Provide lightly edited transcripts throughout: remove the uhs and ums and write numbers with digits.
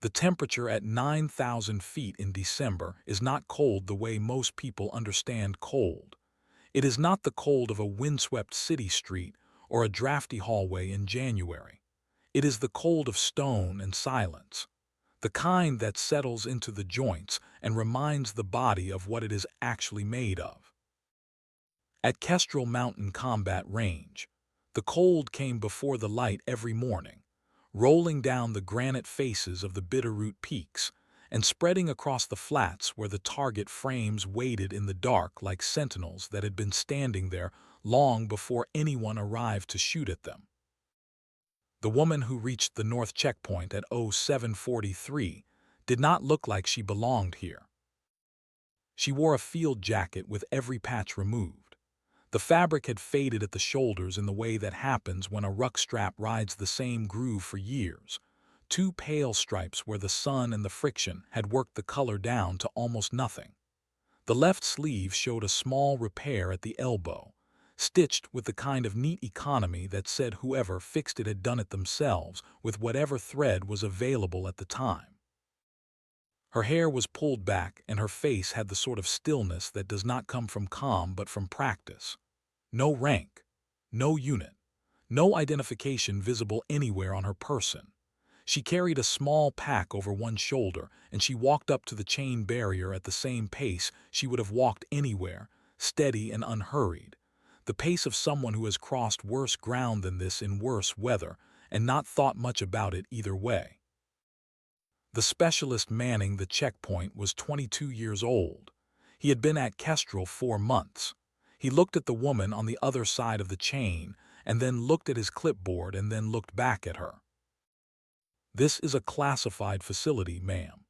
The temperature at 9,000 feet in December is not cold the way most people understand cold. It is not the cold of a windswept city street or a drafty hallway in January. It is the cold of stone and silence, the kind that settles into the joints and reminds the body of what it is actually made of. At Kestrel Mountain Combat Range, the cold came before the light every morning, rolling down the granite faces of the Bitterroot Peaks and spreading across the flats where the target frames waited in the dark like sentinels that had been standing there long before anyone arrived to shoot at them. The woman who reached the north checkpoint at 0743 did not look like she belonged here. She wore a field jacket with every patch removed. The fabric had faded at the shoulders in the way that happens when a ruck strap rides the same groove for years, two pale stripes where the sun and the friction had worked the color down to almost nothing. The left sleeve showed a small repair at the elbow, stitched with the kind of neat economy that said whoever fixed it had done it themselves with whatever thread was available at the time. Her hair was pulled back and her face had the sort of stillness that does not come from calm but from practice. No rank, no unit, no identification visible anywhere on her person. She carried a small pack over one shoulder and she walked up to the chain barrier at the same pace she would have walked anywhere, steady and unhurried, the pace of someone who has crossed worse ground than this in worse weather and not thought much about it either way. The specialist manning the checkpoint was 22 years old. He had been at Kestrel 4 months. He looked at the woman on the other side of the chain and then looked at his clipboard and then looked back at her. This is a classified facility, ma'am.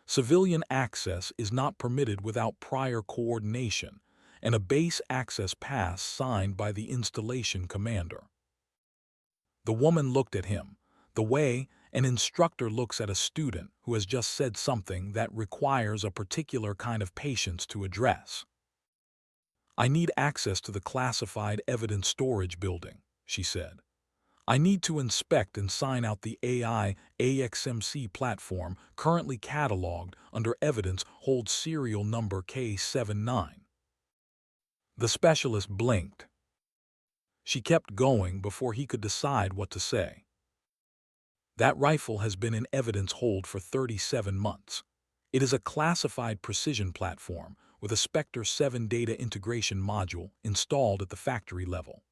Civilian access is not permitted without prior coordination and a base access pass signed by the installation commander. The woman looked at him, the way an instructor looks at a student who has just said something that requires a particular kind of patience to address. "I need access to the classified evidence storage building," she said. "I need to inspect and sign out the AI AXMC platform currently cataloged under evidence hold serial number K79. The specialist blinked. She kept going before he could decide what to say. "That rifle has been in evidence hold for 37 months. It is a classified precision platform with a Spectre 7 data integration module installed at the factory level.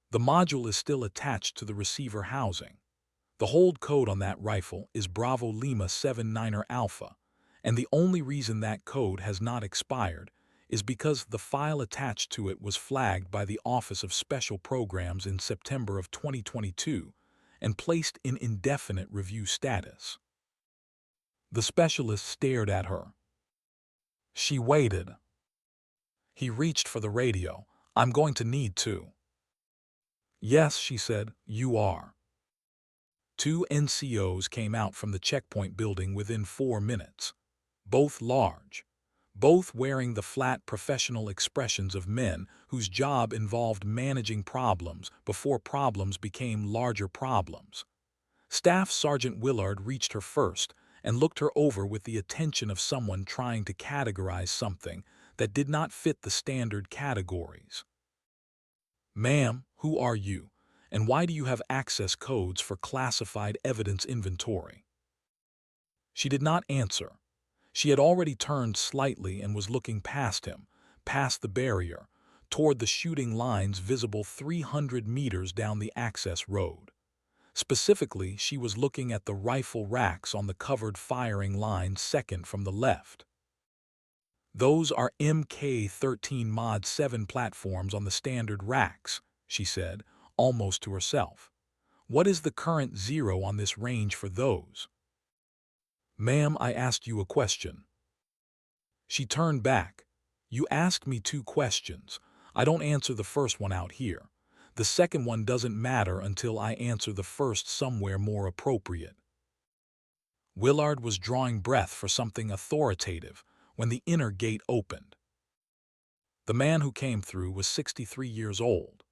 The module is still attached to the receiver housing. The hold code on that rifle is Bravo Lima 79er Alpha, and the only reason that code has not expired is because the file attached to it was flagged by the Office of Special Programs in September of 2022 and placed in indefinite review status." The specialist stared at her. She waited. He reached for the radio. "I'm going to need to." "Yes," she said, "you are." 2 NCOs came out from the checkpoint building within 4 minutes, both large, both wearing the flat professional expressions of men whose job involved managing problems before problems became larger problems. Staff Sergeant Willard reached her first and looked her over with the attention of someone trying to categorize something that did not fit the standard categories. "Ma'am, who are you, and why do you have access codes for classified evidence inventory?" She did not answer. She had already turned slightly and was looking past him, past the barrier, toward the shooting lines visible 300 meters down the access road. Specifically, she was looking at the rifle racks on the covered firing line second from the left. "Those are Mk13 Mod 7 platforms on the standard racks," she said, almost to herself. "What is the current zero on this range for those?" "Ma'am, I asked you a question." She turned back. "You asked me 2 questions. I don't answer the first one out here. The second one doesn't matter until I answer the first somewhere more appropriate." Willard was drawing breath for something authoritative when the inner gate opened. The man who came through was 63 years old.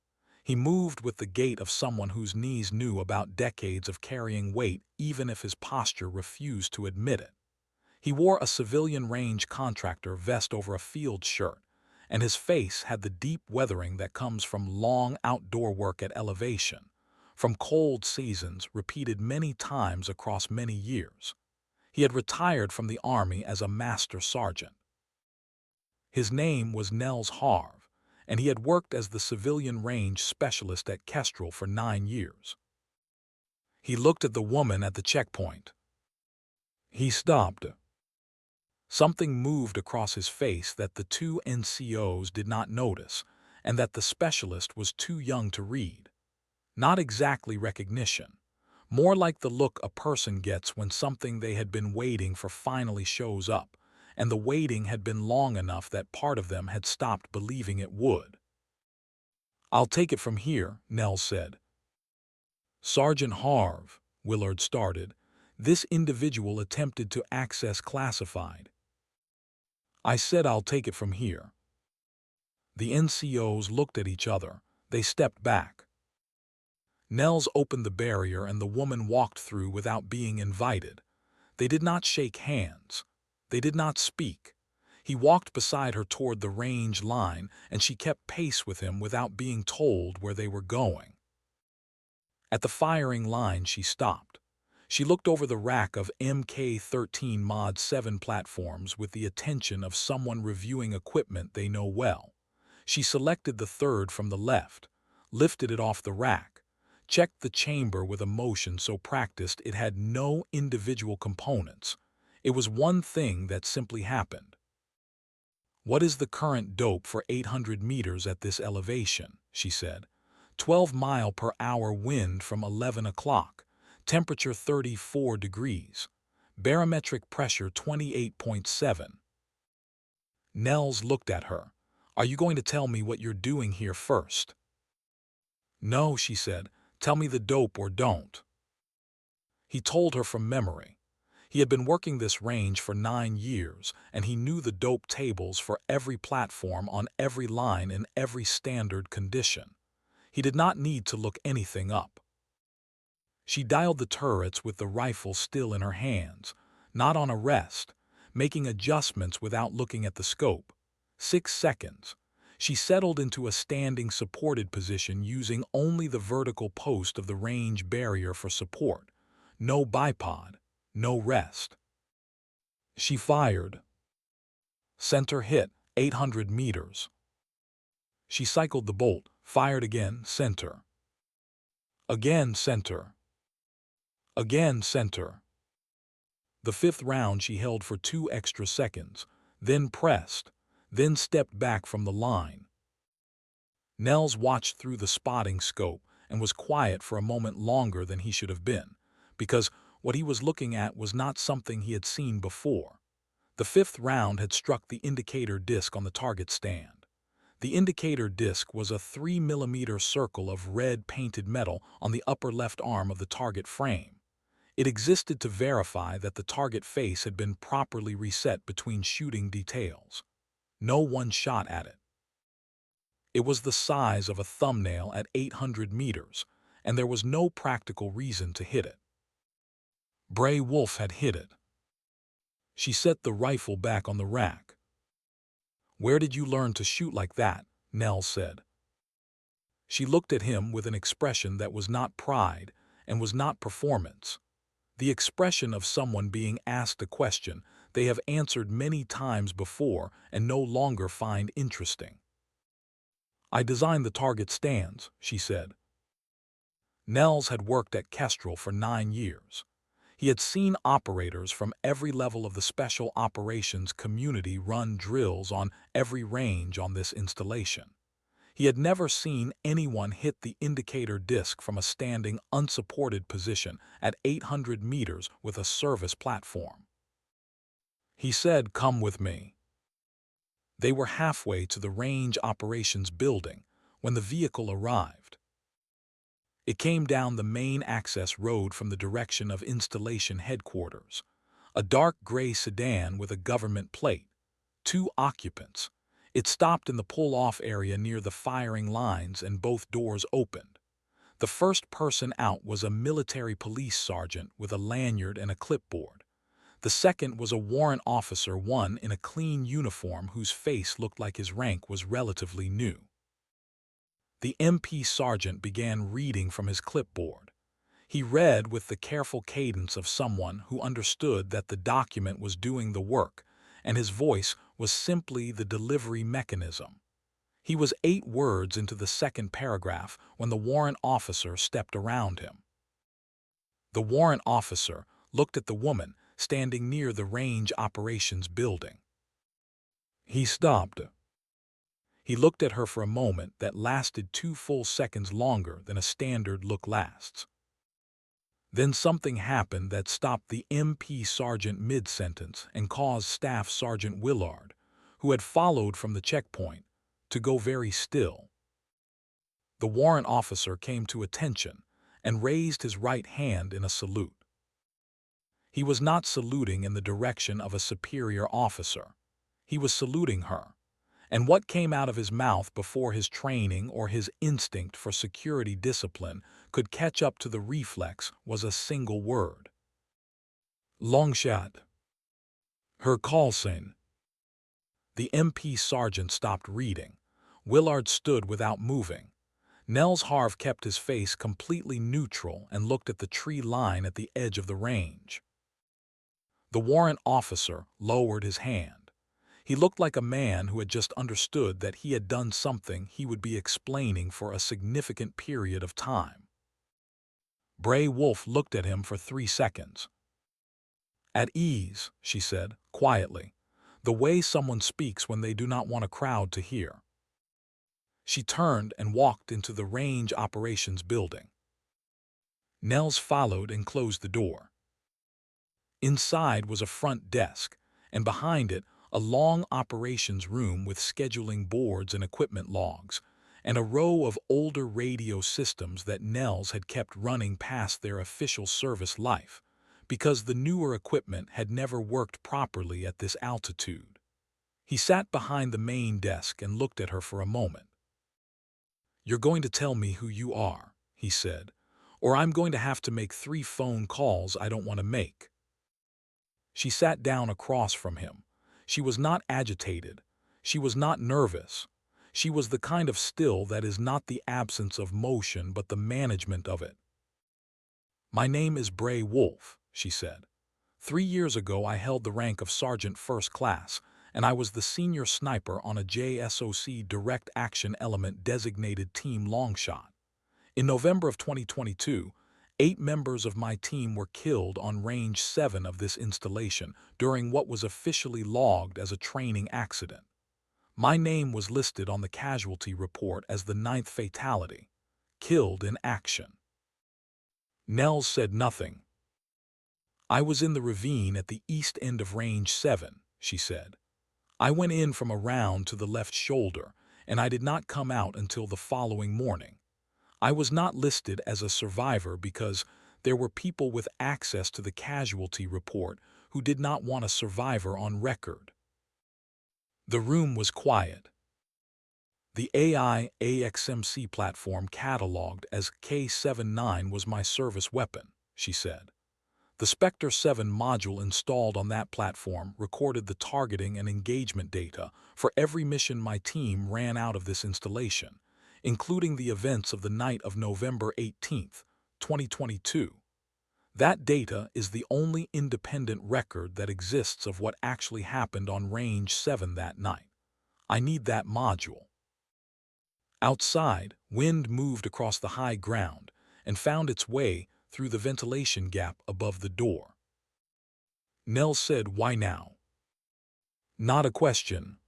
He moved with the gait of someone whose knees knew about decades of carrying weight even if his posture refused to admit it. He wore a civilian range contractor vest over a field shirt, and his face had the deep weathering that comes from long outdoor work at elevation, from cold seasons repeated many times across many years. He had retired from the Army as a master sergeant. His name was Nels Harv, and he had worked as the civilian range specialist at Kestrel for 9 years. He looked at the woman at the checkpoint. He stopped. Something moved across his face that the two NCOs did not notice, and that the specialist was too young to read. Not exactly recognition, more like the look a person gets when something they had been waiting for finally shows up, and the waiting had been long enough that part of them had stopped believing it would. "I'll take it from here," Nell said. "Sergeant Harv," Willard started, "this individual attempted to access classified." "I said I'll take it from here." The NCOs looked at each other. They stepped back. Nels opened the barrier and the woman walked through without being invited. They did not shake hands. They did not speak. He walked beside her toward the range line, and she kept pace with him without being told where they were going. At the firing line, she stopped. She looked over the rack of Mk-13 Mod 7 platforms with the attention of someone reviewing equipment they know well. She selected the third from the left, lifted it off the rack, checked the chamber with a motion so practiced it had no individual components. It was one thing that simply happened. "What is the current dope for 800 meters at this elevation?" she said. 12-mile-per-hour wind from 11 o'clock. Temperature 34 degrees. Barometric pressure 28.7. Nels looked at her. "Are you going to tell me what you're doing here first?" "No," she said. "Tell me the dope or don't." He told her from memory. He had been working this range for 9 years, and he knew the dope tables for every platform on every line in every standard condition. He did not need to look anything up. She dialed the turrets with the rifle still in her hands, not on a rest, making adjustments without looking at the scope. 6 seconds. She settled into a standing supported position using only the vertical post of the range barrier for support. No bipod, no rest. She fired. Center hit, 800 meters. She cycled the bolt, fired again, center. Again, center. Again, center. The 5th round she held for 2 extra seconds, then pressed, then stepped back from the line. Nels watched through the spotting scope and was quiet for a moment longer than he should have been, because what he was looking at was not something he had seen before. The 5th round had struck the indicator disc on the target stand. The indicator disc was a 3mm circle of red painted metal on the upper left arm of the target frame. It existed to verify that the target face had been properly reset between shooting details. No one shot at it. It was the size of a thumbnail at 800 meters, and there was no practical reason to hit it. Bray Wolfe had hit it. She set the rifle back on the rack. "Where did you learn to shoot like that?" Nell said. She looked at him with an expression that was not pride and was not performance. The expression of someone being asked a question they have answered many times before and no longer find interesting. "I designed the target stands," she said. Nels had worked at Kestrel for 9 years. He had seen operators from every level of the special operations community run drills on every range on this installation. He had never seen anyone hit the indicator disc from a standing, unsupported position at 800 meters with a service platform. He said, "Come with me." They were halfway to the range operations building when the vehicle arrived. It came down the main access road from the direction of installation headquarters. A dark gray sedan with a government plate. 2 occupants. It stopped in the pull-off area near the firing lines and both doors opened. The first person out was a military police sergeant with a lanyard and a clipboard. The second was a warrant officer, one in a clean uniform whose face looked like his rank was relatively new. The MP sergeant began reading from his clipboard. He read with the careful cadence of someone who understood that the document was doing the work, and his voice was simply the delivery mechanism. He was 8 words into the second paragraph when the warrant officer stepped around him. The warrant officer looked at the woman standing near the range operations building. He stopped. He looked at her for a moment that lasted 2 full seconds longer than a standard look lasts. Then something happened that stopped the MP sergeant mid-sentence and caused Staff Sergeant Willard, who had followed from the checkpoint, to go very still. The warrant officer came to attention and raised his right hand in a salute. He was not saluting in the direction of a superior officer. He was saluting her, and what came out of his mouth before his training or his instinct for security discipline could catch up to the reflex was a single word. Long shot. Her call sign. The MP sergeant stopped reading. Willard stood without moving. Nels Harv kept his face completely neutral and looked at the tree line at the edge of the range. The warrant officer lowered his hand. He looked like a man who had just understood that he had done something he would be explaining for a significant period of time. Bray Wolfe looked at him for 3 seconds. At ease, she said, quietly, the way someone speaks when they do not want a crowd to hear. She turned and walked into the range operations building. Nels followed and closed the door. Inside was a front desk, and behind it, a long operations room with scheduling boards and equipment logs, and a row of older radio systems that Nels had kept running past their official service life, because the newer equipment had never worked properly at this altitude. He sat behind the main desk and looked at her for a moment. "You're going to tell me who you are," he said, "or I'm going to have to make 3 phone calls I don't want to make." She sat down across from him. She was not agitated. She was not nervous. She was the kind of still that is not the absence of motion but the management of it. "My name is Bray Wolfe," she said. 3 years ago I held the rank of Sergeant First Class, and I was the senior sniper on a JSOC Direct Action Element designated Team Longshot. In November of 2022, 8 members of my team were killed on Range 7 of this installation during what was officially logged as a training accident. My name was listed on the casualty report as the 9th fatality, killed in action. Nels said nothing. "I was in the ravine at the east end of Range 7, she said. "I went in from a round to the left shoulder, and I did not come out until the following morning. I was not listed as a survivor because there were people with access to the casualty report who did not want a survivor on record." The room was quiet. The AI AXMC platform cataloged as K-79 was my service weapon, she said. The Spectre 7 module installed on that platform recorded the targeting and engagement data for every mission my team ran out of this installation, including the events of the night of November 18, 2022. That data is the only independent record that exists of what actually happened on Range 7 that night. I need that module. Outside, wind moved across the high ground and found its way through the ventilation gap above the door. Nels said, "Why now?" "Not a question."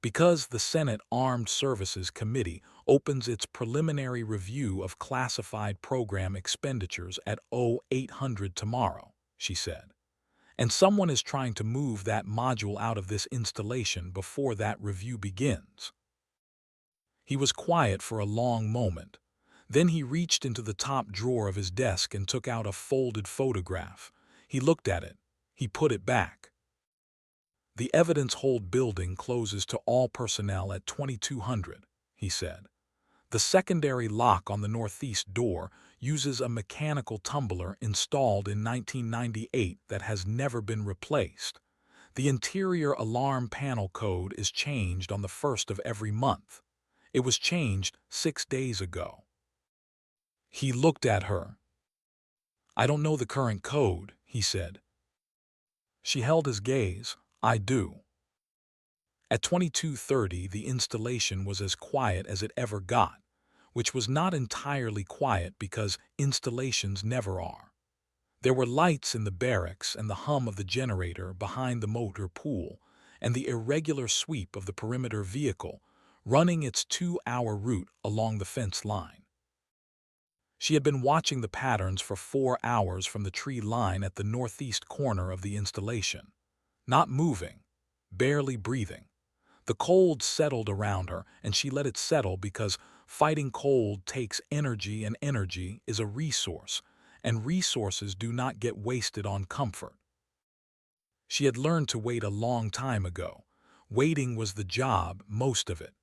"Because the Senate Armed Services Committee opens its preliminary review of classified program expenditures at 0800 tomorrow," she said. "And someone is trying to move that module out of this installation before that review begins." He was quiet for a long moment. Then he reached into the top drawer of his desk and took out a folded photograph. He looked at it. He put it back. "The evidence hold building closes to all personnel at 2200, he said. "The secondary lock on the northeast door uses a mechanical tumbler installed in 1998 that has never been replaced. The interior alarm panel code is changed on the 1st of every month. It was changed 6 days ago." He looked at her. "I don't know the current code," he said. She held his gaze. "I do." At 22:30, the installation was as quiet as it ever got, which was not entirely quiet because installations never are. There were lights in the barracks and the hum of the generator behind the motor pool and the irregular sweep of the perimeter vehicle running its 2-hour route along the fence line. She had been watching the patterns for 4 hours from the tree line at the northeast corner of the installation. Not moving, barely breathing. The cold settled around her, and she let it settle because fighting cold takes energy, and energy is a resource, and resources do not get wasted on comfort. She had learned to wait a long time ago. Waiting was the job, most of it.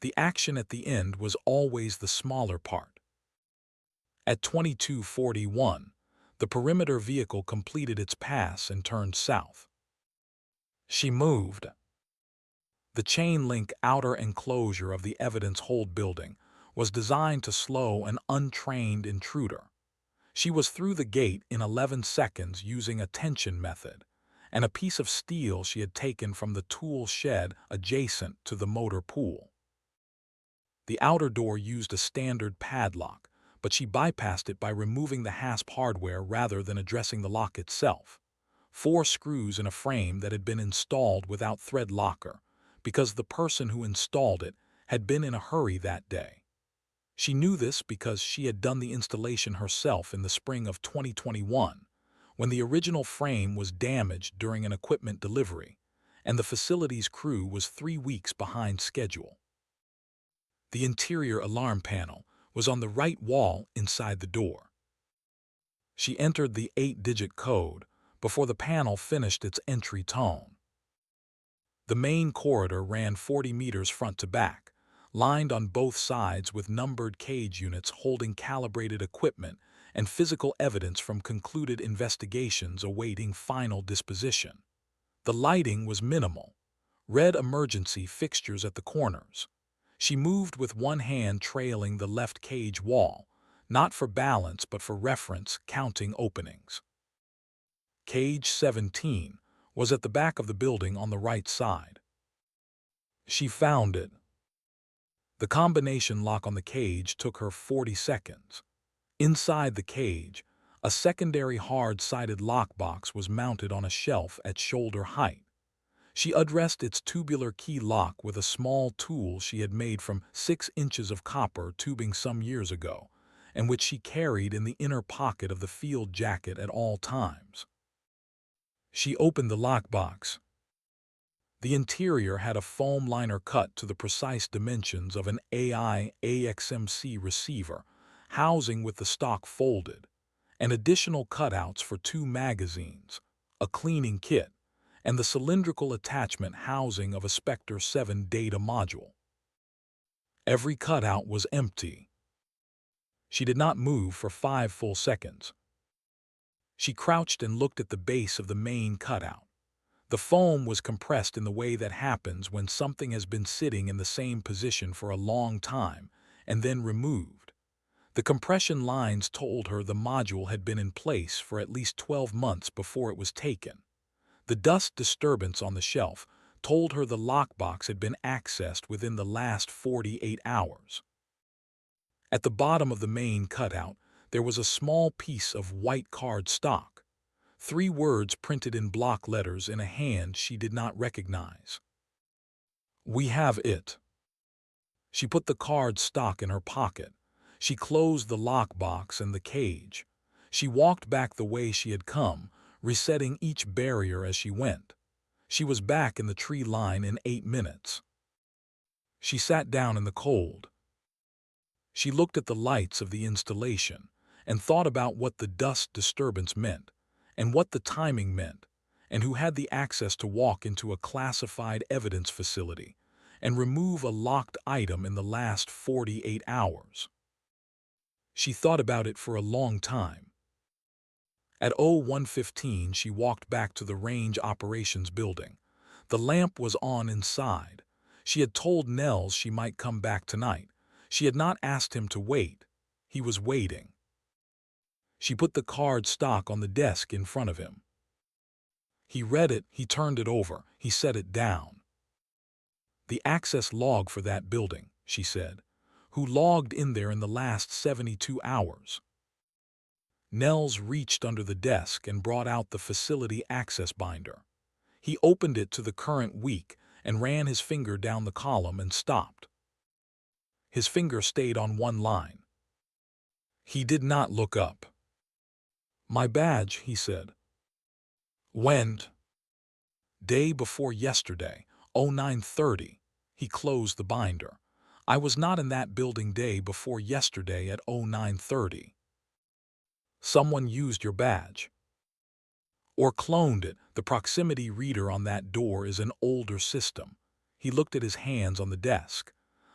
The action at the end was always the smaller part. At 22:41, the perimeter vehicle completed its pass and turned south. She moved. The chain-link outer enclosure of the evidence hold building was designed to slow an untrained intruder. She was through the gate in 11 seconds using a tension method, and a piece of steel she had taken from the tool shed adjacent to the motor pool. The outer door used a standard padlock, but she bypassed it by removing the hasp hardware rather than addressing the lock itself. 4 screws in a frame that had been installed without thread locker, because the person who installed it had been in a hurry that day. She knew this because she had done the installation herself in the spring of 2021, when the original frame was damaged during an equipment delivery, and the facility's crew was 3 weeks behind schedule. The interior alarm panel was on the right wall inside the door. She entered the 8-digit code before the panel finished its entry tone. The main corridor ran 40 meters front to back, lined on both sides with numbered cage units holding calibrated equipment and physical evidence from concluded investigations awaiting final disposition. The lighting was minimal. Red emergency fixtures at the corners. She moved with one hand trailing the left cage wall, not for balance but for reference, counting openings. Cage 17 was at the back of the building on the right side. She found it. The combination lock on the cage took her 40 seconds. Inside the cage, a secondary hard-sided lockbox was mounted on a shelf at shoulder height. She addressed its tubular key lock with a small tool she had made from 6 inches of copper tubing some years ago, and which she carried in the inner pocket of the field jacket at all times. She opened the lockbox. The interior had a foam liner cut to the precise dimensions of an AI AXMC receiver, housing with the stock folded, and additional cutouts for 2 magazines, a cleaning kit, and the cylindrical attachment housing of a Spectre 7 data module. Every cutout was empty. She did not move for 5 full seconds. She crouched and looked at the base of the main cutout. The foam was compressed in the way that happens when something has been sitting in the same position for a long time and then removed. The compression lines told her the module had been in place for at least 12 months before it was taken. The dust disturbance on the shelf told her the lockbox had been accessed within the last 48 hours. At the bottom of the main cutout, there was a small piece of white card stock. 3 words printed in block letters in a hand she did not recognize. "We have it." She put the card stock in her pocket. She closed the lockbox and the cage. She walked back the way she had come, resetting each barrier as she went. She was back in the tree line in 8 minutes. She sat down in the cold. She looked at the lights of the installation and thought about what the dust disturbance meant, and what the timing meant, and who had the access to walk into a classified evidence facility and remove a locked item in the last 48 hours. She thought about it for a long time. At 01:15, she walked back to the range operations building. The lamp was on inside. She had told Nels she might come back tonight. She had not asked him to wait. He was waiting. She put the card stock on the desk in front of him. He read it, he turned it over, he set it down. The access log for that building, she said. Who logged in there in the last 72 hours? Nels reached under the desk and brought out the facility access binder. He opened it to the current week and ran his finger down the column and stopped. His finger stayed on one line. He did not look up. My badge, he said. When? Day before yesterday, 09:30. He closed the binder. I was not in that building day before yesterday at 09:30. Someone used your badge. Or cloned it. The proximity reader on that door is an older system. He looked at his hands on the desk.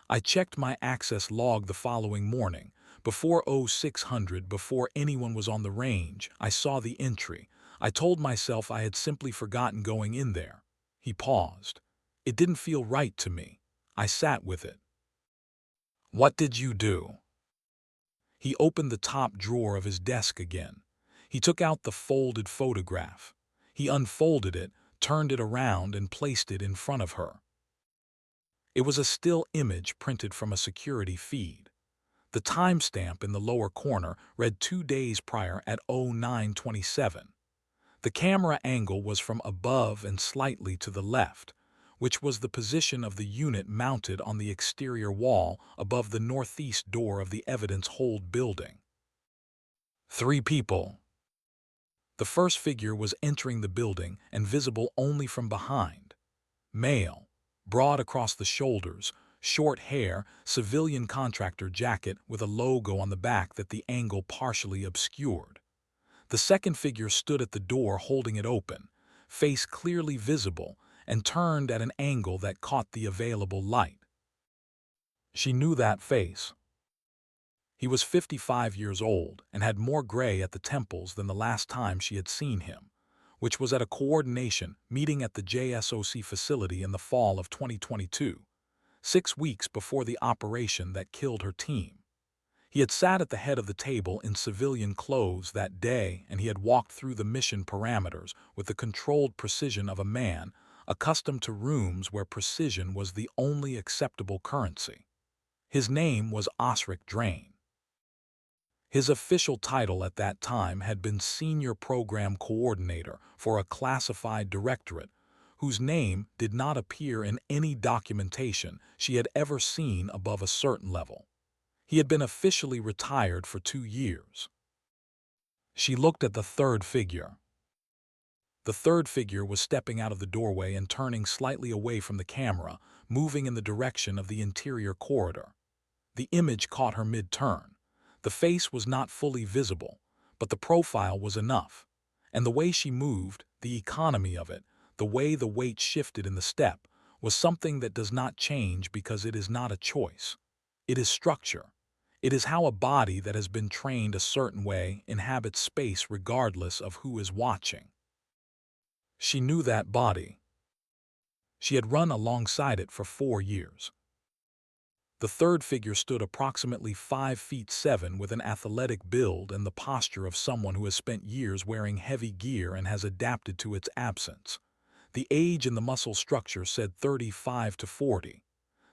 I checked my access log the following morning. Before 0600, before anyone was on the range, I saw the entry. I told myself I had simply forgotten going in there. He paused. It didn't feel right to me. I sat with it. What did you do? He opened the top drawer of his desk again. He took out the folded photograph. He unfolded it, turned it around, and placed it in front of her. It was a still image printed from a security feed. The timestamp in the lower corner read 2 days prior at 09:27. The camera angle was from above and slightly to the left, which was the position of the unit mounted on the exterior wall above the northeast door of the evidence hold building. 3 people. The first figure was entering the building and visible only from behind. Male, broad across the shoulders, short hair, civilian contractor jacket with a logo on the back that the angle partially obscured. The second figure stood at the door holding it open, face clearly visible, and turned at an angle that caught the available light. She knew that face. He was 55 years old and had more gray at the temples than the last time she had seen him, which was at a coordination meeting at the JSOC facility in the fall of 2022, 6 weeks before the operation that killed her team. He had sat at the head of the table in civilian clothes that day, and he had walked through the mission parameters with the controlled precision of a man accustomed to rooms where precision was the only acceptable currency. His name was Osric Drain. His official title at that time had been Senior Program Coordinator for a classified directorate, whose name did not appear in any documentation she had ever seen above a certain level. He had been officially retired for 2 years. She looked at the third figure. The third figure was stepping out of the doorway and turning slightly away from the camera, moving in the direction of the interior corridor. The image caught her mid-turn. The face was not fully visible, but the profile was enough. And the way she moved, the economy of it, the way the weight shifted in the step, was something that does not change because it is not a choice. It is structure. It is how a body that has been trained a certain way inhabits space regardless of who is watching. She knew that body. She had run alongside it for 4 years. The third figure stood approximately 5'7" with an athletic build and the posture of someone who has spent years wearing heavy gear and has adapted to its absence. The age and the muscle structure said 35 to 40.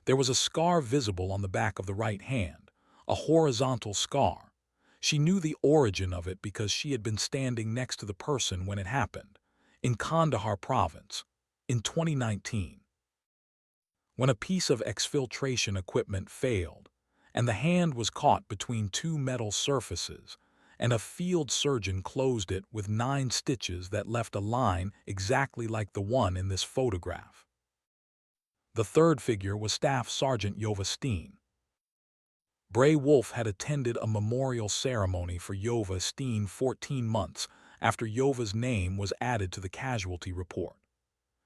There was a scar visible on the back of the right hand, a horizontal scar. She knew the origin of it because she had been standing next to the person when it happened, in Kandahar province, in 2019. When a piece of exfiltration equipment failed, and the hand was caught between 2 metal surfaces, and a field surgeon closed it with 9 stitches that left a line exactly like the one in this photograph. The third figure was Staff Sergeant Yova Steen. Bray Wolfe had attended a memorial ceremony for Yova Steen 14 months after Yova's name was added to the casualty report.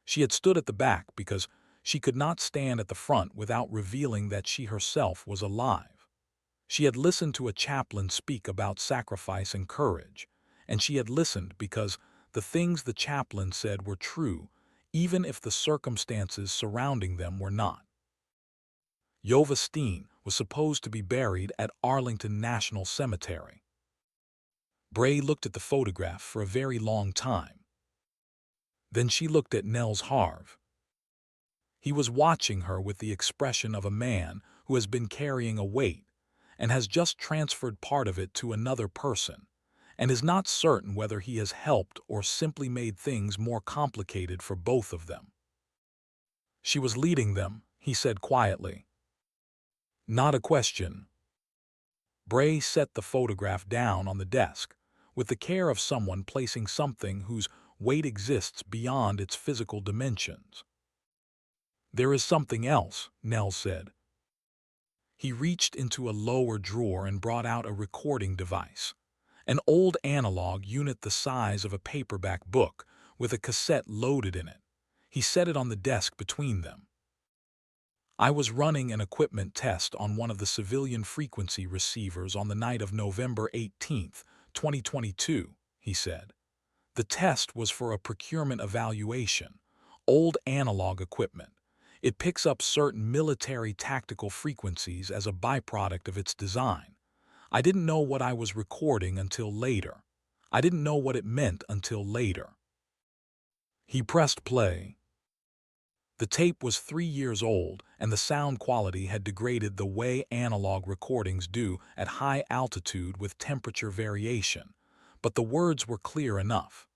She had stood at the back because she could not stand at the front without revealing that she herself was alive. She had listened to a chaplain speak about sacrifice and courage, and she had listened because the things the chaplain said were true, even if the circumstances surrounding them were not. Yova Steen was supposed to be buried at Arlington National Cemetery. Bray looked at the photograph for a very long time. Then she looked at Nels Harv. He was watching her with the expression of a man who has been carrying a weight and has just transferred part of it to another person, and is not certain whether he has helped or simply made things more complicated for both of them. She was leading them, he said quietly. Not a question. Bray set the photograph down on the desk, with the care of someone placing something whose weight exists beyond its physical dimensions. There is something else, Nels said. He reached into a lower drawer and brought out a recording device, an old analog unit the size of a paperback book with a cassette loaded in it. He set it on the desk between them. I was running an equipment test on one of the civilian frequency receivers on the night of November 18, 2022, he said. The test was for a procurement evaluation, old analog equipment. It picks up certain military tactical frequencies as a byproduct of its design. I didn't know what I was recording until later. I didn't know what it meant until later. He pressed play. The tape was 3 years old, and the sound quality had degraded the way analog recordings do at high altitude with temperature variation, but the words were clear enough.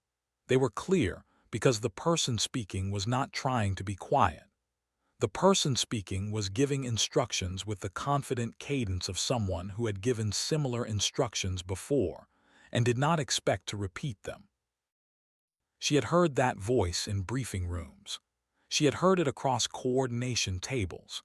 They were clear because the person speaking was not trying to be quiet. The person speaking was giving instructions with the confident cadence of someone who had given similar instructions before and did not expect to repeat them. She had heard that voice in briefing rooms. She had heard it across coordination tables.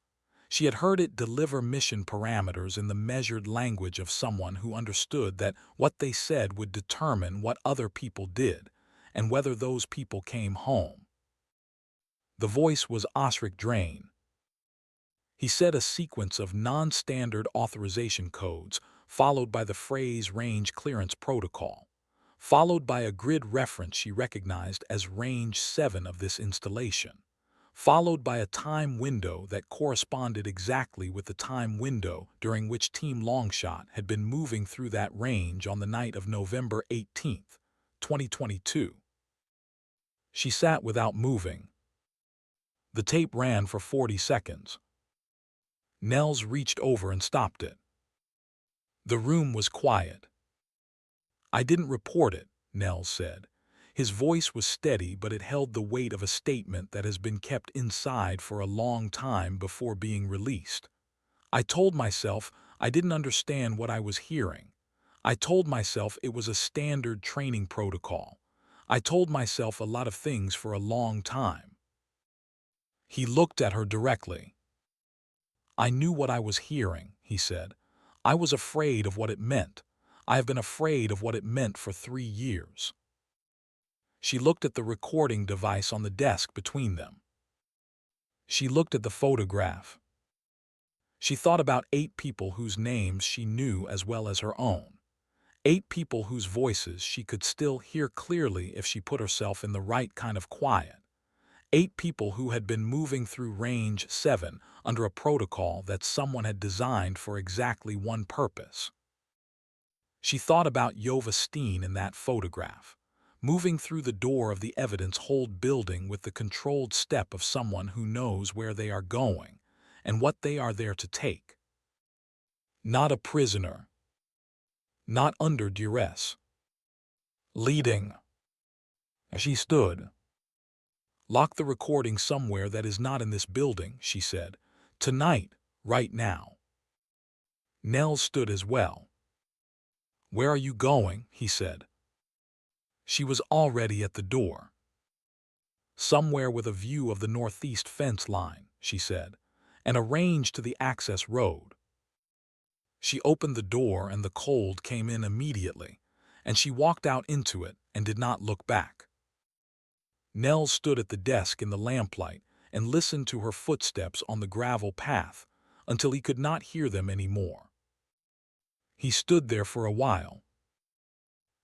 She had heard it deliver mission parameters in the measured language of someone who understood that what they said would determine what other people did and whether those people came home. The voice was Osric Drain. He said a sequence of non-standard authorization codes, followed by the phrase Range Clearance Protocol, followed by a grid reference she recognized as Range 7 of this installation, followed by a time window that corresponded exactly with the time window during which Team Longshot had been moving through that range on the night of November 18, 2022. She sat without moving. The tape ran for 40 seconds. Nels reached over and stopped it. The room was quiet. I didn't report it, Nels said. His voice was steady, but it held the weight of a statement that has been kept inside for a long time before being released. I told myself I didn't understand what I was hearing. I told myself it was a standard training protocol. I told myself a lot of things for a long time. He looked at her directly. I knew what I was hearing, he said. I was afraid of what it meant. I have been afraid of what it meant for 3 years. She looked at the recording device on the desk between them. She looked at the photograph. She thought about 8 people whose names she knew as well as her own. 8 people whose voices she could still hear clearly if she put herself in the right kind of quiet. 8 people who had been moving through Range 7 under a protocol that someone had designed for exactly one purpose. She thought about Yova Steen in that photograph, moving through the door of the evidence hold building with the controlled step of someone who knows where they are going and what they are there to take. Not a prisoner. Not under duress. Leading. She stood. Lock the recording somewhere that is not in this building, she said. Tonight, right now. Nels stood as well. Where are you going? He said. She was already at the door. Somewhere with a view of the northeast fence line, she said, and a range to the access road. She opened the door and the cold came in immediately, and she walked out into it and did not look back. Nels stood at the desk in the lamplight and listened to her footsteps on the gravel path until he could not hear them anymore. He stood there for a while.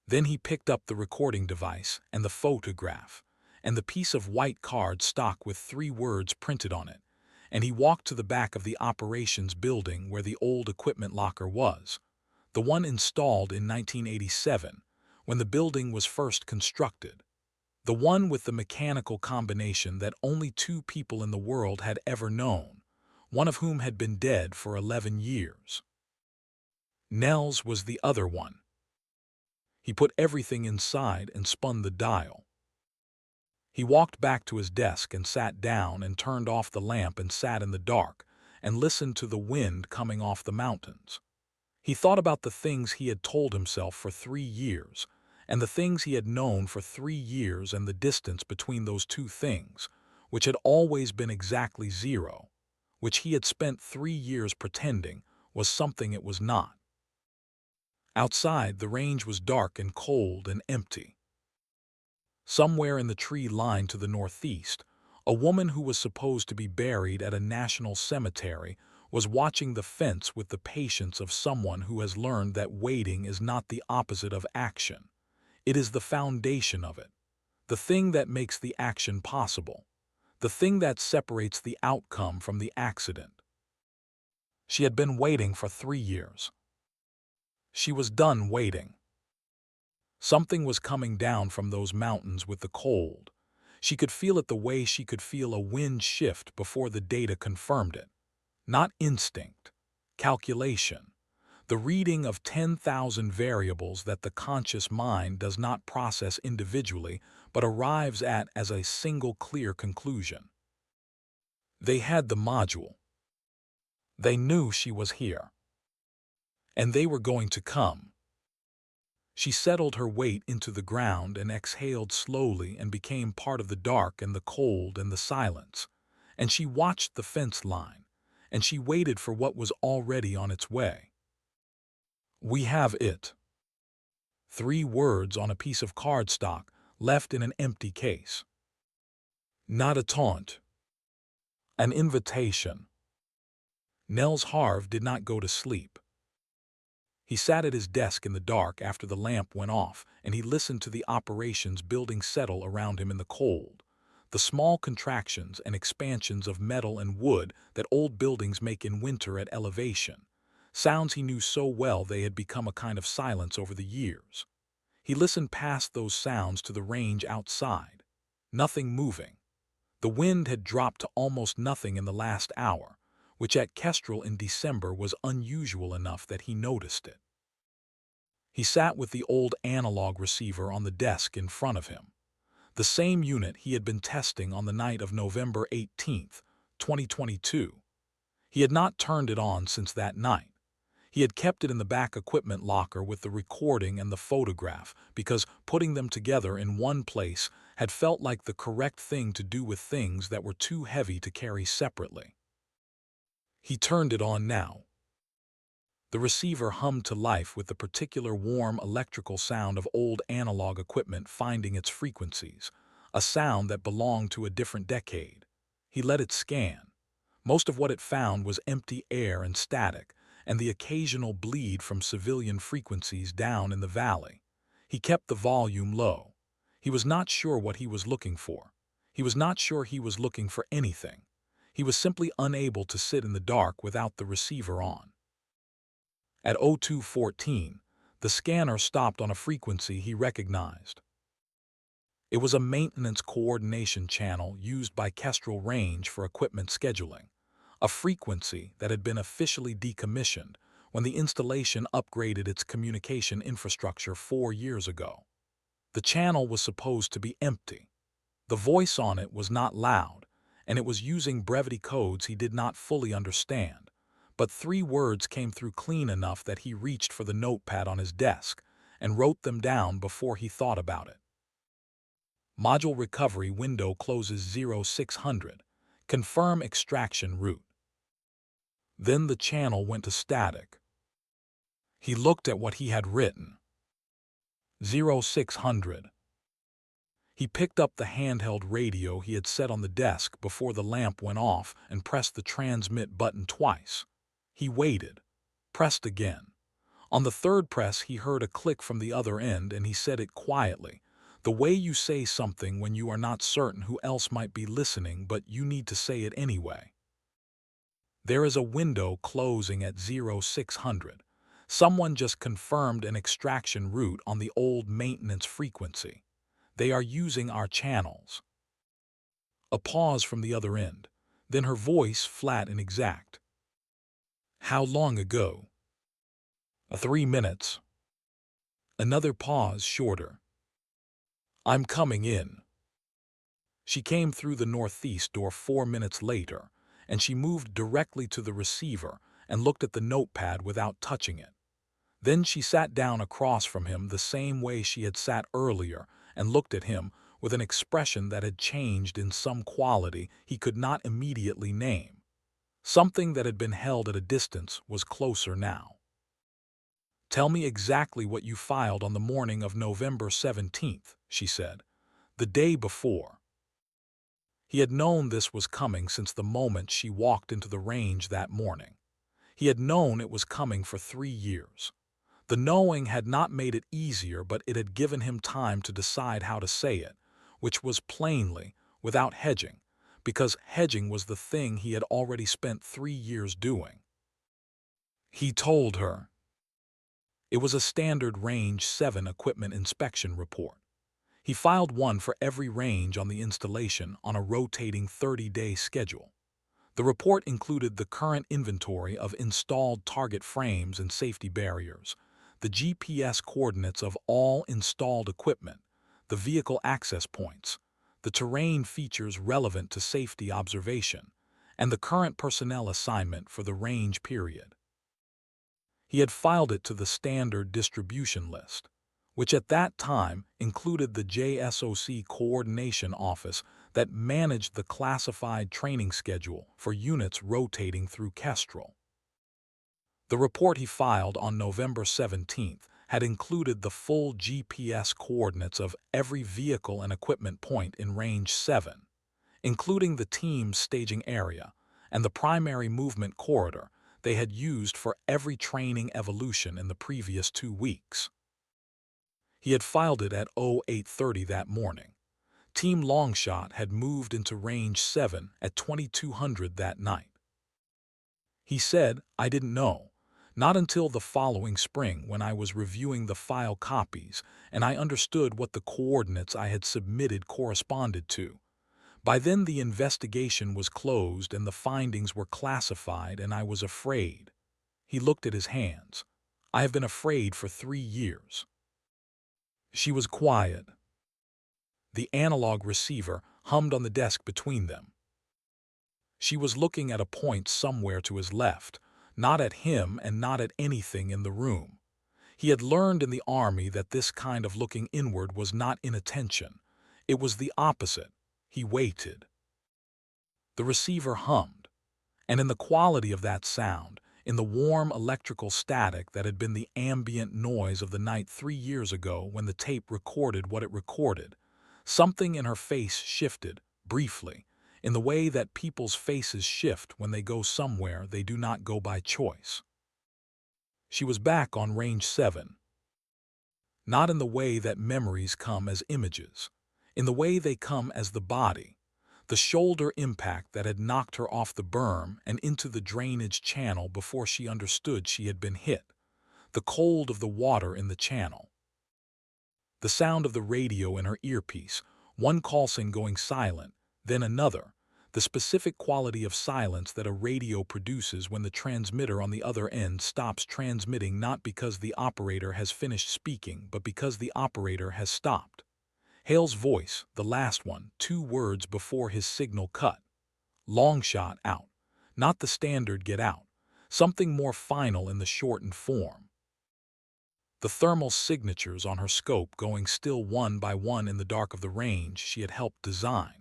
Then he picked up the recording device and the photograph and the piece of white card stock with 3 words printed on it, and he walked to the back of the operations building where the old equipment locker was, the one installed in 1987 when the building was first constructed, the one with the mechanical combination that only 2 people in the world had ever known, one of whom had been dead for 11 years. Nels was the other one. He put everything inside and spun the dial. He walked back to his desk and sat down and turned off the lamp and sat in the dark and listened to the wind coming off the mountains. He thought about the things he had told himself for 3 years, and the things he had known for 3 years, and the distance between those 2 things, which had always been exactly 0, which he had spent 3 years pretending was something it was not. Outside, the range was dark and cold and empty. Somewhere in the tree line to the northeast, a woman who was supposed to be buried at a national cemetery was watching the fence with the patience of someone who has learned that waiting is not the opposite of action. It is the foundation of it, the thing that makes the action possible, the thing that separates the outcome from the accident. She had been waiting for 3 years. She was done waiting. Something was coming down from those mountains with the cold. She could feel it the way she could feel a wind shift before the data confirmed it. Not instinct, calculation, the reading of 10,000 variables that the conscious mind does not process individually but arrives at as a single clear conclusion. They had the module. They knew she was here. And they were going to come. She settled her weight into the ground and exhaled slowly and became part of the dark and the cold and the silence. And she watched the fence line, and she waited for what was already on its way. We have it. 3 words on a piece of cardstock left in an empty case. Not a taunt. An invitation. Nels Harv did not go to sleep. He sat at his desk in the dark after the lamp went off, and he listened to the operations building settle around him in the cold, the small contractions and expansions of metal and wood that old buildings make in winter at elevation, sounds he knew so well they had become a kind of silence over the years. He listened past those sounds to the range outside. Nothing moving. The wind had dropped to almost nothing in the last hour, which at Kestrel in December was unusual enough that he noticed it. He sat with the old analog receiver on the desk in front of him, the same unit he had been testing on the night of November 18, 2022. He had not turned it on since that night. He had kept it in the back equipment locker with the recording and the photograph because putting them together in one place had felt like the correct thing to do with things that were too heavy to carry separately. He turned it on now. The receiver hummed to life with the particular warm electrical sound of old analog equipment finding its frequencies, a sound that belonged to a different decade. He let it scan. Most of what it found was empty air and static, and the occasional bleed from civilian frequencies down in the valley. He kept the volume low. He was not sure what he was looking for. He was not sure he was looking for anything. He was simply unable to sit in the dark without the receiver on. At 02:14, the scanner stopped on a frequency he recognized. It was a maintenance coordination channel used by Kestrel Range for equipment scheduling, a frequency that had been officially decommissioned when the installation upgraded its communication infrastructure 4 years ago. The channel was supposed to be empty. The voice on it was not loud, and it was using brevity codes he did not fully understand, but 3 words came through clean enough that he reached for the notepad on his desk and wrote them down before he thought about it. Module recovery window closes 0600. Confirm extraction route. Then the channel went to static. He looked at what he had written. 0600. He picked up the handheld radio he had set on the desk before the lamp went off and pressed the transmit button twice. He waited, pressed again. On the third press, he heard a click from the other end, and he said it quietly, the way you say something when you are not certain who else might be listening, but you need to say it anyway. There is a window closing at 0600. Someone just confirmed an extraction route on the old maintenance frequency. They are using our channels. A pause from the other end, then her voice flat and exact. How long ago? 3 minutes. Another pause, shorter. I'm coming in. She came through the northeast door 4 minutes later, and she moved directly to the receiver and looked at the notepad without touching it. Then she sat down across from him the same way she had sat earlier and looked at him with an expression that had changed in some quality he could not immediately name. Something that had been held at a distance was closer now. Tell me exactly what you filed on the morning of November 17th, she said, the day before. He had known this was coming since the moment she walked into the range that morning. He had known it was coming for 3 years. The knowing had not made it easier, but it had given him time to decide how to say it, which was plainly, without hedging, because hedging was the thing he had already spent 3 years doing. He told her. It was a standard Range 7 equipment inspection report. He filed one for every range on the installation on a rotating 30-day schedule. The report included the current inventory of installed target frames and safety barriers, the GPS coordinates of all installed equipment, the vehicle access points, the terrain features relevant to safety observation, and the current personnel assignment for the range period. He had filed it to the standard distribution list, which at that time included the JSOC Coordination Office that managed the classified training schedule for units rotating through Kestrel. The report he filed on November 17th had included the full GPS coordinates of every vehicle and equipment point in Range 7, including the team's staging area and the primary movement corridor they had used for every training evolution in the previous 2 weeks. He had filed it at 0830 that morning. Team Longshot had moved into Range 7 at 2200 that night. He said, I didn't know. Not until the following spring when I was reviewing the file copies and I understood what the coordinates I had submitted corresponded to. By then the investigation was closed and the findings were classified, and I was afraid. He looked at his hands. I have been afraid for 3 years. She was quiet. The analog receiver hummed on the desk between them. She was looking at a point somewhere to his left, not at him and not at anything in the room. He had learned in the army that this kind of looking inward was not inattention. It was the opposite. He waited. The receiver hummed, and in the quality of that sound, in the warm electrical static that had been the ambient noise of the night 3 years ago when the tape recorded what it recorded, something in her face shifted, briefly, in the way that people's faces shift when they go somewhere they do not go by choice. She was back on Range 7. Not in the way that memories come as images, in the way they come as the body, the shoulder impact that had knocked her off the berm and into the drainage channel before she understood she had been hit, the cold of the water in the channel. The sound of the radio in her earpiece, one call sign going silent, then another, the specific quality of silence that a radio produces when the transmitter on the other end stops transmitting, not because the operator has finished speaking, but because the operator has stopped. Hale's voice, the last one, 2 words before his signal cut. Longshot out. Not the standard get out. Something more final in the shortened form. The thermal signatures on her scope going still one by one in the dark of the range she had helped design.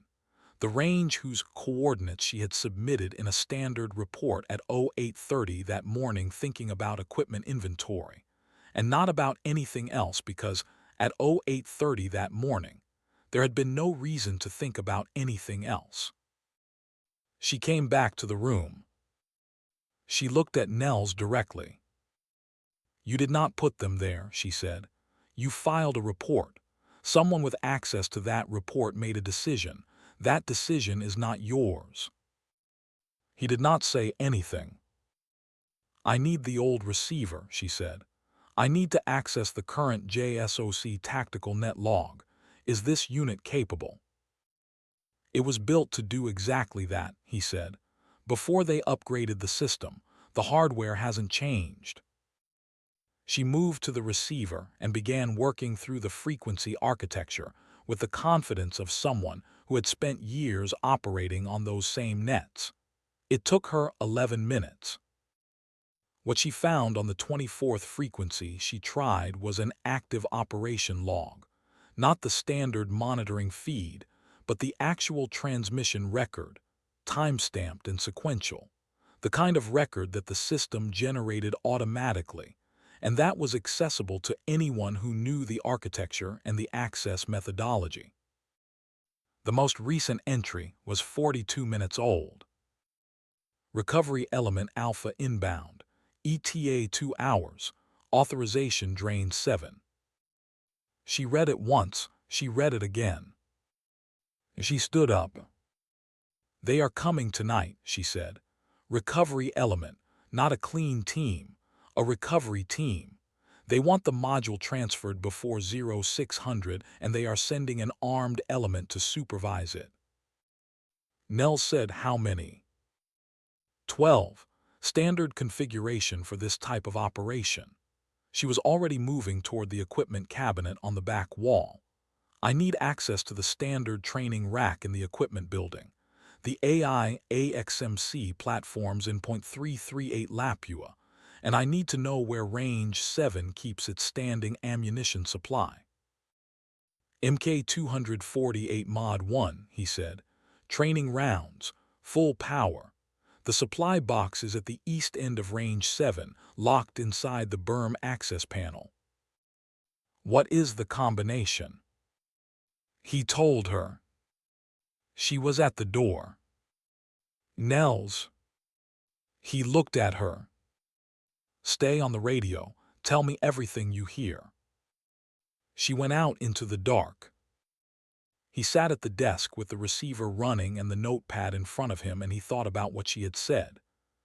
The range whose coordinates she had submitted in a standard report at 0830 that morning, thinking about equipment inventory, and not about anything else, because at 0830 that morning, There had been no reason to think about anything else. She came back to the room. She looked at Nels directly. "You did not put them there," she said. "You filed a report. Someone with access to that report made a decision. That decision is not yours." He did not say anything. "I need the old receiver," she said. "I need to access the current JSOC tactical net log. Is this unit capable?" "It was built to do exactly that," he said. "Before they upgraded the system, the hardware hasn't changed." She moved to the receiver and began working through the frequency architecture with the confidence of someone who had spent years operating on those same nets. It took her 11 minutes. What she found on the 24th frequency she tried was an active operation log, not the standard monitoring feed, but the actual transmission record, time-stamped and sequential, the kind of record that the system generated automatically, and that was accessible to anyone who knew the architecture and the access methodology. The most recent entry was 42 minutes old. Recovery element alpha inbound, ETA 2 hours, authorization drain 7. She read it once, she read it again. She stood up. "They are coming tonight," she said. "Recovery element, not a clean team, a recovery team. They want the module transferred before 0600 and they are sending an armed element to supervise it." Nell said, "How many?" 12. Standard configuration for this type of operation. She was already moving toward the equipment cabinet on the back wall. "I need access to the standard training rack in the equipment building. The AI AXMC platforms in .338 Lapua, and I need to know where Range 7 keeps its standing ammunition supply." "MK 248 Mod 1, he said. "Training rounds, full power. The supply box is at the east end of Range 7, locked inside the berm access panel." "What is the combination?" He told her. She was at the door. "Nels." He looked at her. "Stay on the radio. Tell me everything you hear." She went out into the dark. He sat at the desk with the receiver running and the notepad in front of him, and he thought about what she had said.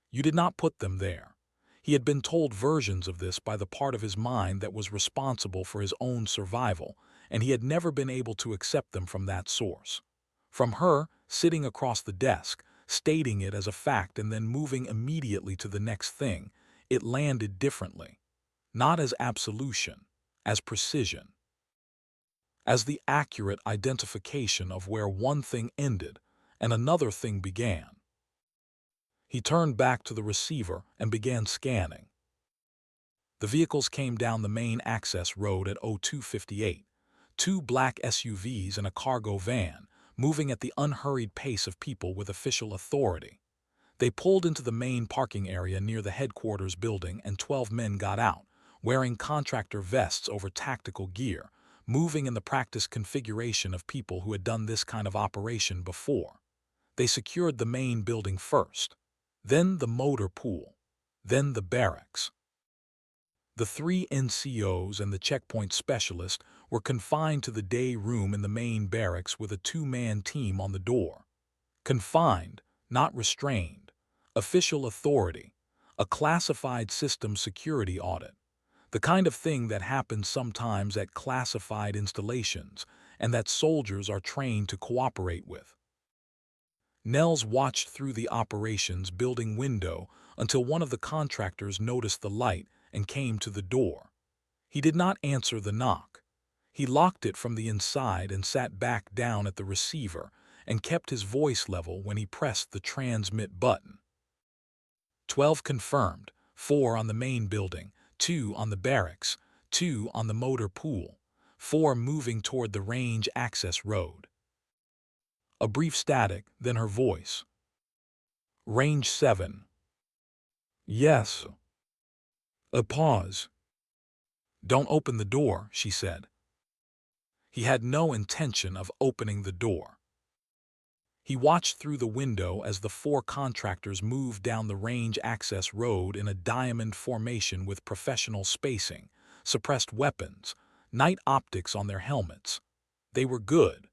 "You did not put them there." He had been told versions of this by the part of his mind that was responsible for his own survival, and he had never been able to accept them from that source. From her, sitting across the desk, stating it as a fact and then moving immediately to the next thing, it landed differently. Not as absolution, as precision. As the accurate identification of where one thing ended and another thing began. He turned back to the receiver and began scanning. The vehicles came down the main access road at 0258, 2 black SUVs and a cargo van, moving at the unhurried pace of people with official authority. They pulled into the main parking area near the headquarters building, and 12 men got out, wearing contractor vests over tactical gear, moving in the practice configuration of people who had done this kind of operation before. They secured the main building first, then the motor pool, then the barracks. The 3 NCOs and the checkpoint specialist were confined to the day room in the main barracks with a 2-man team on the door. Confined, not restrained. Official authority. A classified system security audit. The kind of thing that happens sometimes at classified installations and that soldiers are trained to cooperate with. Nels watched through the operations building window until one of the contractors noticed the light and came to the door. He did not answer the knock. He locked it from the inside and sat back down at the receiver and kept his voice level when he pressed the transmit button. 12 confirmed, 4 on the main building, 2 on the barracks, 2 on the motor pool, 4 moving toward the range access road. A brief static, then her voice. "Range 7. "Yes." A pause. "Don't open the door," she said. He had no intention of opening the door. He watched through the window as the 4 contractors moved down the range access road in a diamond formation with professional spacing, suppressed weapons, night optics on their helmets. They were good.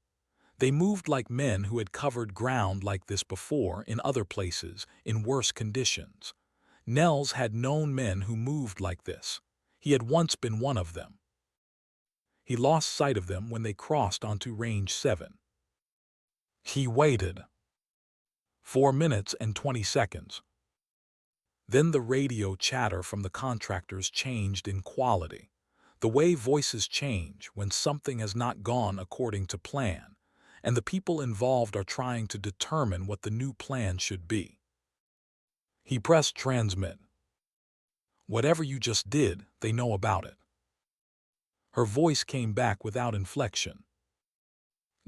They moved like men who had covered ground like this before in other places, in worse conditions. Nels had known men who moved like this. He had once been one of them. He lost sight of them when they crossed onto Range 7. He waited. 4 minutes and 20 seconds. Then the radio chatter from the contractors changed in quality. The way voices change when something has not gone according to plan, and the people involved are trying to determine what the new plan should be. He pressed transmit. Whatever you just did, they know about it. Her voice came back without inflection.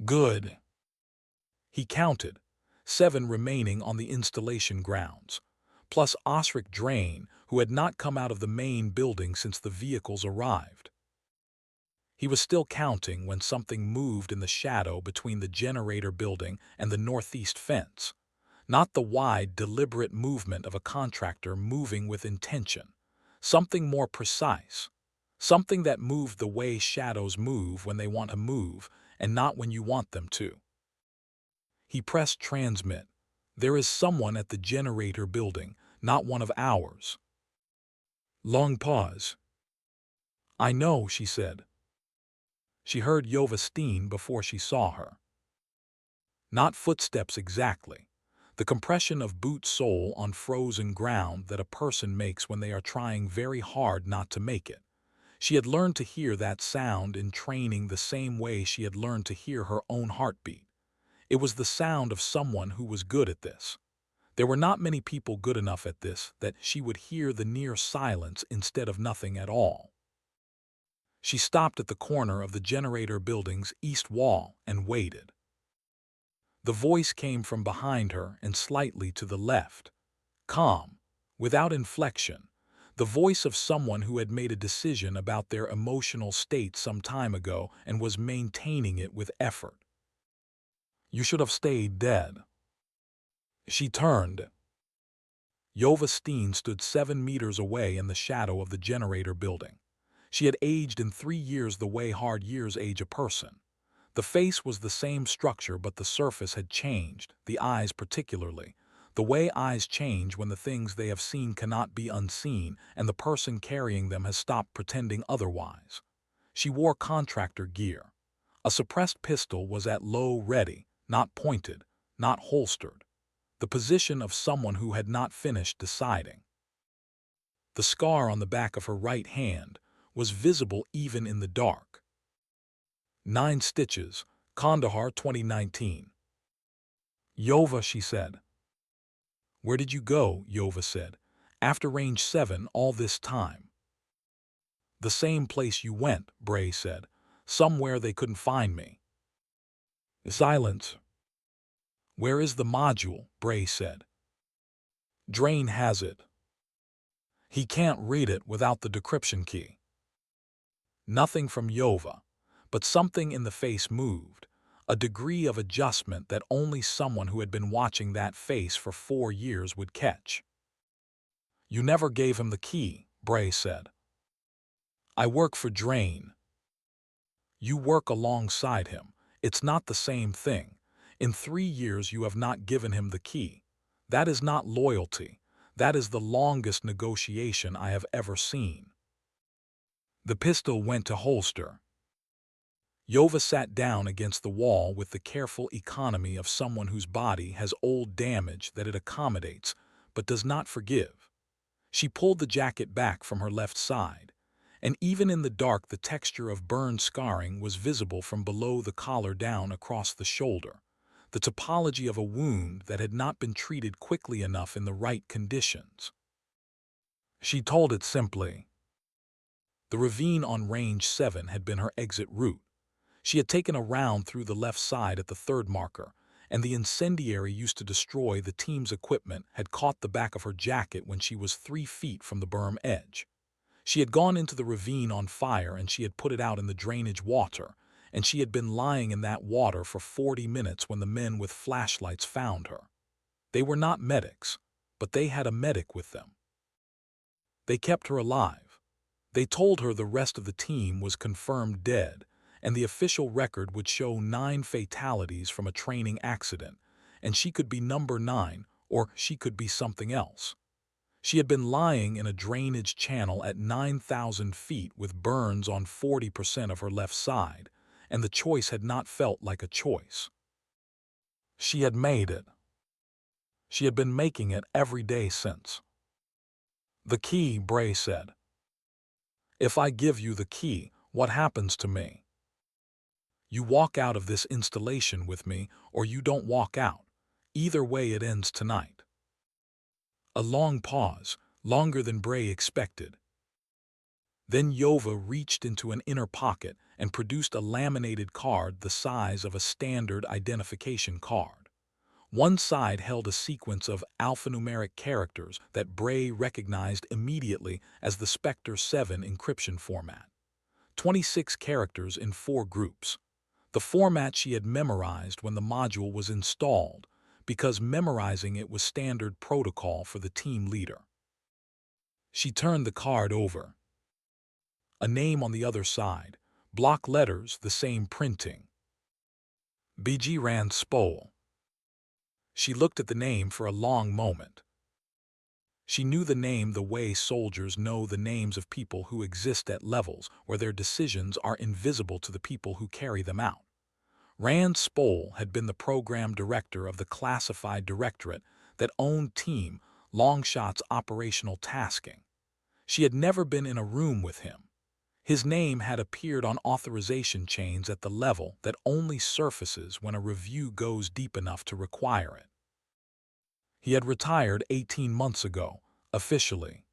Good. He counted, 7 remaining on the installation grounds, plus Osric Drain, who had not come out of the main building since the vehicles arrived. He was still counting when something moved in the shadow between the generator building and the northeast fence. Not the wide, deliberate movement of a contractor moving with intention. Something more precise. Something that moved the way shadows move when they want to move and not when you want them to. He pressed transmit. There is someone at the generator building, not one of ours. Long pause. I know, she said. She heard Yova Steen before she saw her. Not footsteps exactly. The compression of boot sole on frozen ground that a person makes when they are trying very hard not to make it. She had learned to hear that sound in training the same way she had learned to hear her own heartbeat. It was the sound of someone who was good at this. There were not many people good enough at this that she would hear the near silence instead of nothing at all. She stopped at the corner of the generator building's east wall and waited. The voice came from behind her and slightly to the left. Calm, without inflection, the voice of someone who had made a decision about their emotional state some time ago and was maintaining it with effort. You should have stayed dead. She turned. Yova Steen stood 7 meters away in the shadow of the generator building. She had aged in 3 years the way hard years age a person. The face was the same structure, but the surface had changed, the eyes particularly. The way eyes change when the things they have seen cannot be unseen and the person carrying them has stopped pretending otherwise. She wore contractor gear. A suppressed pistol was at low ready, not pointed, not holstered. The position of someone who had not finished deciding. The scar on the back of her right hand was visible even in the dark. 9 stitches, Kandahar 2019. Yova, she said. Where did you go, Yova said, after Range 7 all this time? The same place you went, Bray said. Somewhere they couldn't find me. Silence. Where is the module, Bray said. Drain has it. He can't read it without the decryption key. Nothing from Yova, but something in the face moved, a degree of adjustment that only someone who had been watching that face for 4 years would catch. You never gave him the key, Bray said. I work for Drain. You work alongside him. It's not the same thing. In 3 years you have not given him the key. That is not loyalty. That is the longest negotiation I have ever seen. The pistol went to holster. Yova sat down against the wall with the careful economy of someone whose body has old damage that it accommodates but does not forgive. She pulled the jacket back from her left side, and even in the dark the texture of burned scarring was visible from below the collar down across the shoulder, the topology of a wound that had not been treated quickly enough in the right conditions. She told it simply. The ravine on Range 7 had been her exit route. She had taken a round through the left side at the 3rd marker, and the incendiary used to destroy the team's equipment had caught the back of her jacket when she was 3 feet from the berm edge. She had gone into the ravine on fire and she had put it out in the drainage water, and she had been lying in that water for 40 minutes when the men with flashlights found her. They were not medics, but they had a medic with them. They kept her alive. They told her the rest of the team was confirmed dead, and the official record would show 9 fatalities from a training accident, and she could be number 9, or she could be something else. She had been lying in a drainage channel at 9,000 feet with burns on 40% of her left side, and the choice had not felt like a choice. She had made it. She had been making it every day since. "The key," Bray said. "If I give you the key, what happens to me? You walk out of this installation with me, or you don't walk out. Either way it ends tonight." A long pause, longer than Bray expected. Then Yova reached into an inner pocket and produced a laminated card the size of a standard identification card. One side held a sequence of alphanumeric characters that Bray recognized immediately as the Spectre 7 encryption format. 26 characters in 4 groups. The format she had memorized when the module was installed, because memorizing it was standard protocol for the team leader. She turned the card over. A name on the other side, block letters the same printing. BG Rand Spole. She looked at the name for a long moment. She knew the name the way soldiers know the names of people who exist at levels where their decisions are invisible to the people who carry them out. Rand Spole had been the program director of the classified directorate that owned Team Longshot's operational tasking. She had never been in a room with him. His name had appeared on authorization chains at the level that only surfaces when a review goes deep enough to require it. He had retired 18 months ago, officially.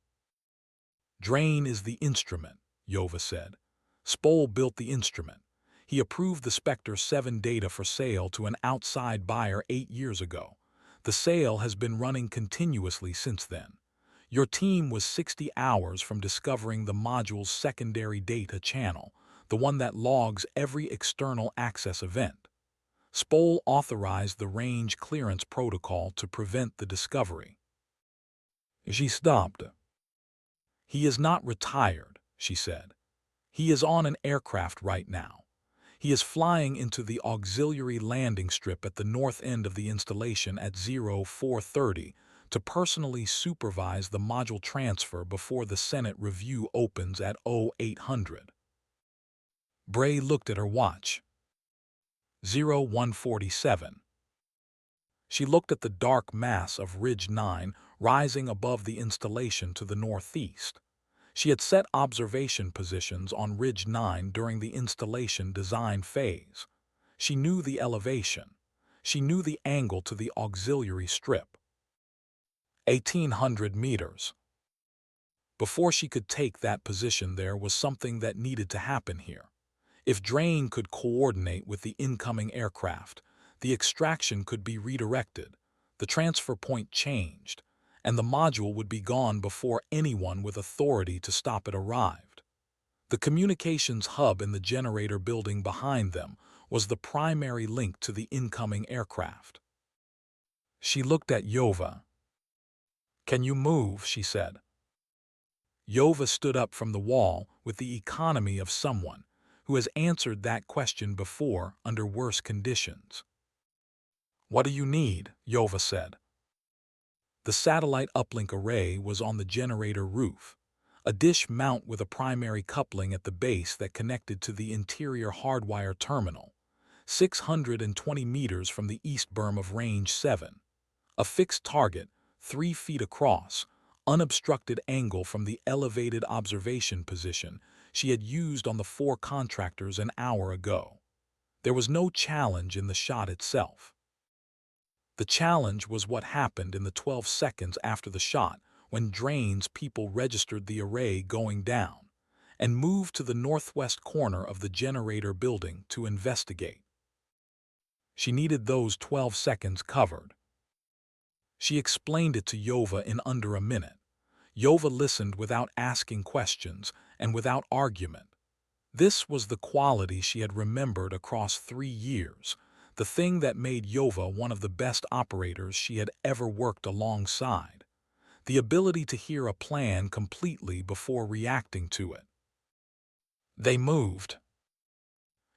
"Drain is the instrument," Yova said. "Spole built the instrument. He approved the Spectre 7 data for sale to an outside buyer 8 years ago. The sale has been running continuously since then. Your team was 60 hours from discovering the module's secondary data channel, the one that logs every external access event. Spole authorized the range clearance protocol to prevent the discovery." She stopped. "He is not retired," she said. "He is on an aircraft right now. He is flying into the auxiliary landing strip at the north end of the installation at 0430 to personally supervise the module transfer before the Senate review opens at 0800. Bray looked at her watch. 0147. She looked at the dark mass of Ridge 9 rising above the installation to the northeast. She had set observation positions on Ridge 9 during the installation design phase. She knew the elevation. She knew the angle to the auxiliary strip. 1,800 meters. Before she could take that position, there was something that needed to happen here. If Drain could coordinate with the incoming aircraft, the extraction could be redirected, the transfer point changed, and the module would be gone before anyone with authority to stop it arrived. The communications hub in the generator building behind them was the primary link to the incoming aircraft. She looked at Yova. "Can you move?" she said. Yova stood up from the wall with the economy of someone who has answered that question before under worse conditions. "What do you need?" Yova said. The satellite uplink array was on the generator roof, a dish mount with a primary coupling at the base that connected to the interior hardwire terminal, 620 meters from the east berm of Range 7. A fixed target, 3 feet across, unobstructed angle from the elevated observation position she had used on the 4 contractors an hour ago. There was no challenge in the shot itself. The challenge was what happened in the 12 seconds after the shot when Drain's people registered the array going down and moved to the northwest corner of the generator building to investigate. She needed those 12 seconds covered. She explained it to Yova in under a minute. Yova listened without asking questions and without argument. This was the quality she had remembered across 3 years, the thing that made Yova one of the best operators she had ever worked alongside, the ability to hear a plan completely before reacting to it. They moved.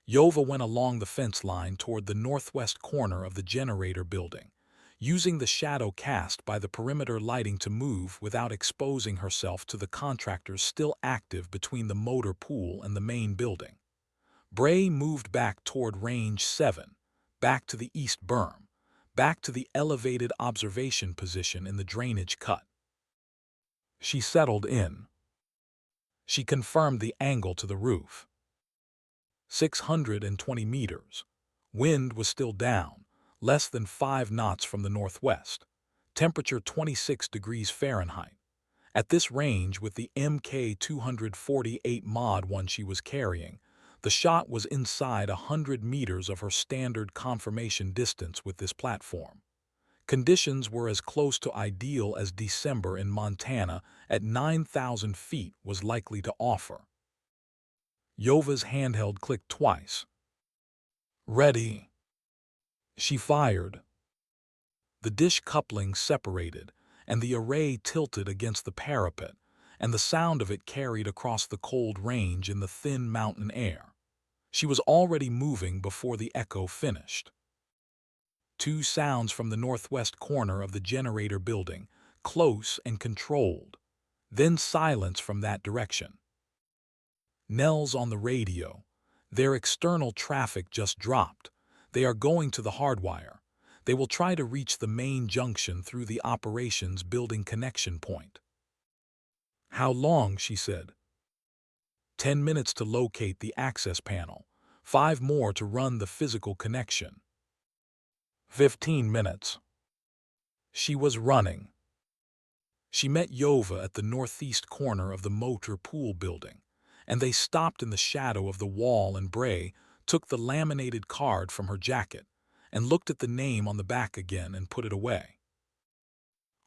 Yova went along the fence line toward the northwest corner of the generator building, using the shadow cast by the perimeter lighting to move without exposing herself to the contractors still active between the motor pool and the main building. Bray moved back toward Range 7, back to the east berm, back to the elevated observation position in the drainage cut. She settled in. She confirmed the angle to the roof. 620 meters. Wind was still down, less than 5 knots from the northwest. Temperature 26 degrees Fahrenheit. At this range, with the Mk-248 Mod 1 she was carrying, the shot was inside 100 meters of her standard confirmation distance with this platform. Conditions were as close to ideal as December in Montana at 9,000 feet was likely to offer. Yova's handheld clicked twice. Ready. She fired. The dish couplings separated, and the array tilted against the parapet, and the sound of it carried across the cold range in the thin mountain air. She was already moving before the echo finished. 2 sounds from the northwest corner of the generator building, close and controlled. Then silence from that direction. Nels on the radio. Their external traffic just dropped. They are going to the hardwire. They will try to reach the main junction through the operations building connection point. How long, she said. 10 minutes to locate the access panel. 5 more to run the physical connection. 15 minutes. She was running. She met Yova at the northeast corner of the motor pool building, and they stopped in the shadow of the wall, and Bray took the laminated card from her jacket and looked at the name on the back again and put it away.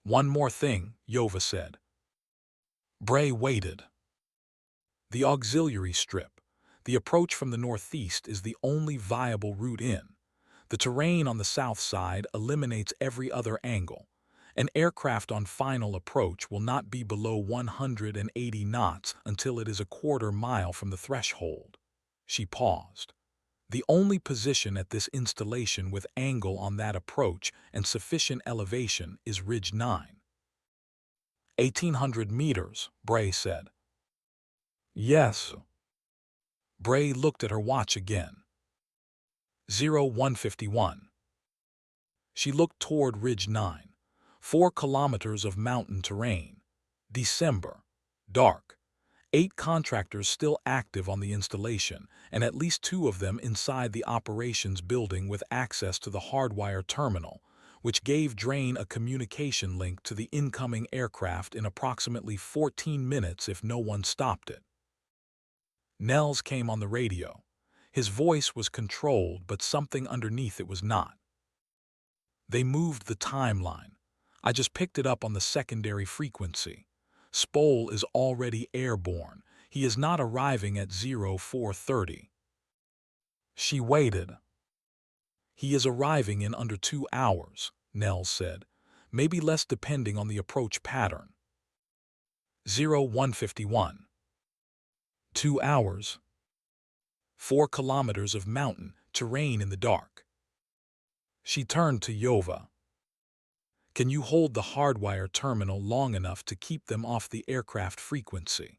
One more thing, Yova said. Bray waited. The auxiliary strip, the approach from the northeast, is the only viable route in. The terrain on the south side eliminates every other angle. An aircraft on final approach will not be below 180 knots until it is a quarter mile from the threshold. She paused. The only position at this installation with angle on that approach and sufficient elevation is Ridge 9. 1,800 meters, Bray said. Yes. Bray looked at her watch again. 0151. She looked toward Ridge 9. 4 kilometers of mountain terrain. December. Dark. 8 contractors still active on the installation, and at least 2 of them inside the operations building with access to the hardwire terminal, which gave Drain a communication link to the incoming aircraft in approximately 14 minutes if no one stopped it. Nels came on the radio. His voice was controlled, but something underneath it was not. They moved the timeline. I just picked it up on the secondary frequency. Spole is already airborne. He is not arriving at 0430. She waited. He is arriving in under 2 hours, Nels said, maybe less depending on the approach pattern. 0151. 2 hours. 4 kilometers of mountain terrain in the dark. She turned to Yova. Can you hold the hardwire terminal long enough to keep them off the aircraft frequency?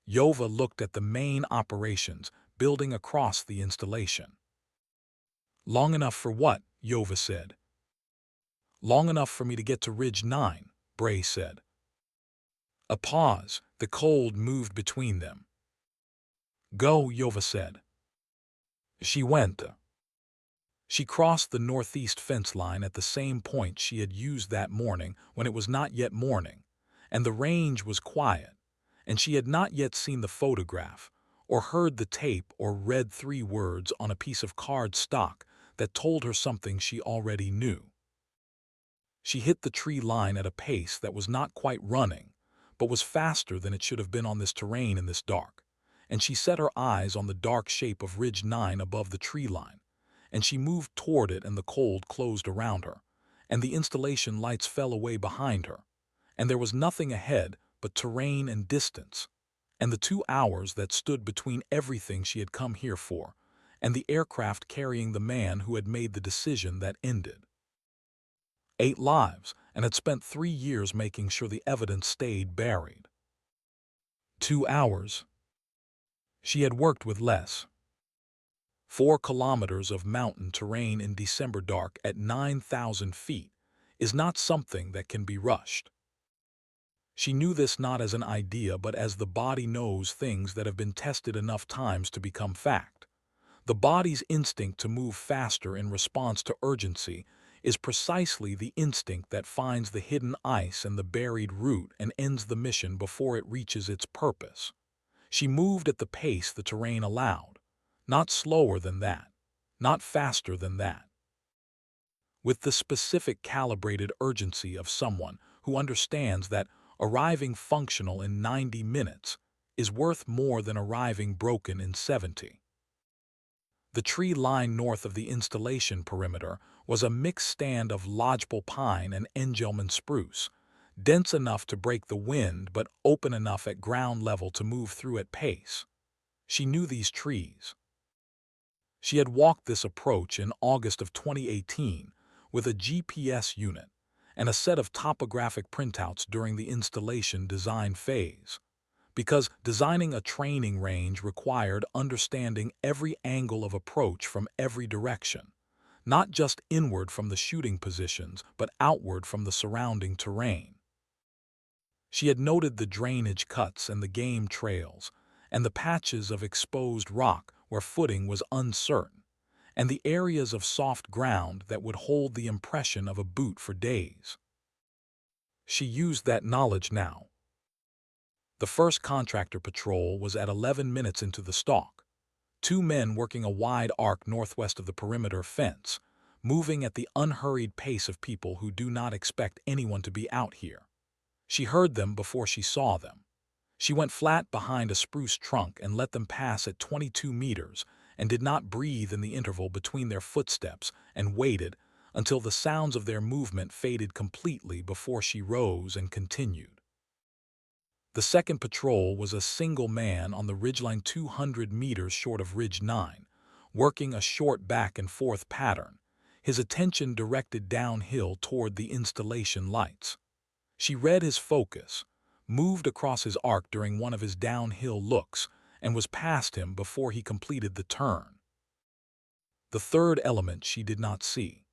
Yova looked at the main operations building across the installation. Long enough for what? Yova said. Long enough for me to get to Ridge 9, Bray said. A pause. The cold moved between them. Go, Yova said. She went. She crossed the northeast fence line at the same point she had used that morning when it was not yet morning, and the range was quiet, and she had not yet seen the photograph, or heard the tape, or read 3 words on a piece of card stock that told her something she already knew. She hit the tree line at a pace that was not quite running, but was faster than it should have been on this terrain in this dark, and she set her eyes on the dark shape of Ridge 9 above the tree line, and she moved toward it and the cold closed around her, and the installation lights fell away behind her, and there was nothing ahead but terrain and distance, and the 2 hours that stood between everything she had come here for, and the aircraft carrying the man who had made the decision that ended 8 lives and had spent 3 years making sure the evidence stayed buried. 2 hours. She had worked with less. 4 kilometers of mountain terrain in December dark at 9,000 feet is not something that can be rushed. She knew this not as an idea but as the body knows things that have been tested enough times to become fact. The body's instinct to move faster in response to urgency is precisely the instinct that finds the hidden ice and the buried root and ends the mission before it reaches its purpose. She moved at the pace the terrain allowed, not slower than that, not faster than that. With the specific calibrated urgency of someone who understands that arriving functional in 90 minutes is worth more than arriving broken in 70. The tree line north of the installation perimeter was a mixed stand of lodgepole pine and Engelmann spruce, dense enough to break the wind but open enough at ground level to move through at pace. She knew these trees. She had walked this approach in August of 2018 with a GPS unit and a set of topographic printouts during the installation design phase, because designing a training range required understanding every angle of approach from every direction, not just inward from the shooting positions, but outward from the surrounding terrain. She had noted the drainage cuts and the game trails, and the patches of exposed rock where footing was uncertain, and the areas of soft ground that would hold the impression of a boot for days. She used that knowledge now. The first contractor patrol was at 11 minutes into the stalk. 2 men working a wide arc northwest of the perimeter fence, moving at the unhurried pace of people who do not expect anyone to be out here. She heard them before she saw them. She went flat behind a spruce trunk and let them pass at 22 meters and did not breathe in the interval between their footsteps and waited until the sounds of their movement faded completely before she rose and continued. The second patrol was a single man on the ridgeline 200 meters short of Ridge 9, working a short back and forth pattern, his attention directed downhill toward the installation lights. She read his focus, moved across his arc during one of his downhill looks, and was past him before he completed the turn. The third element she did not see.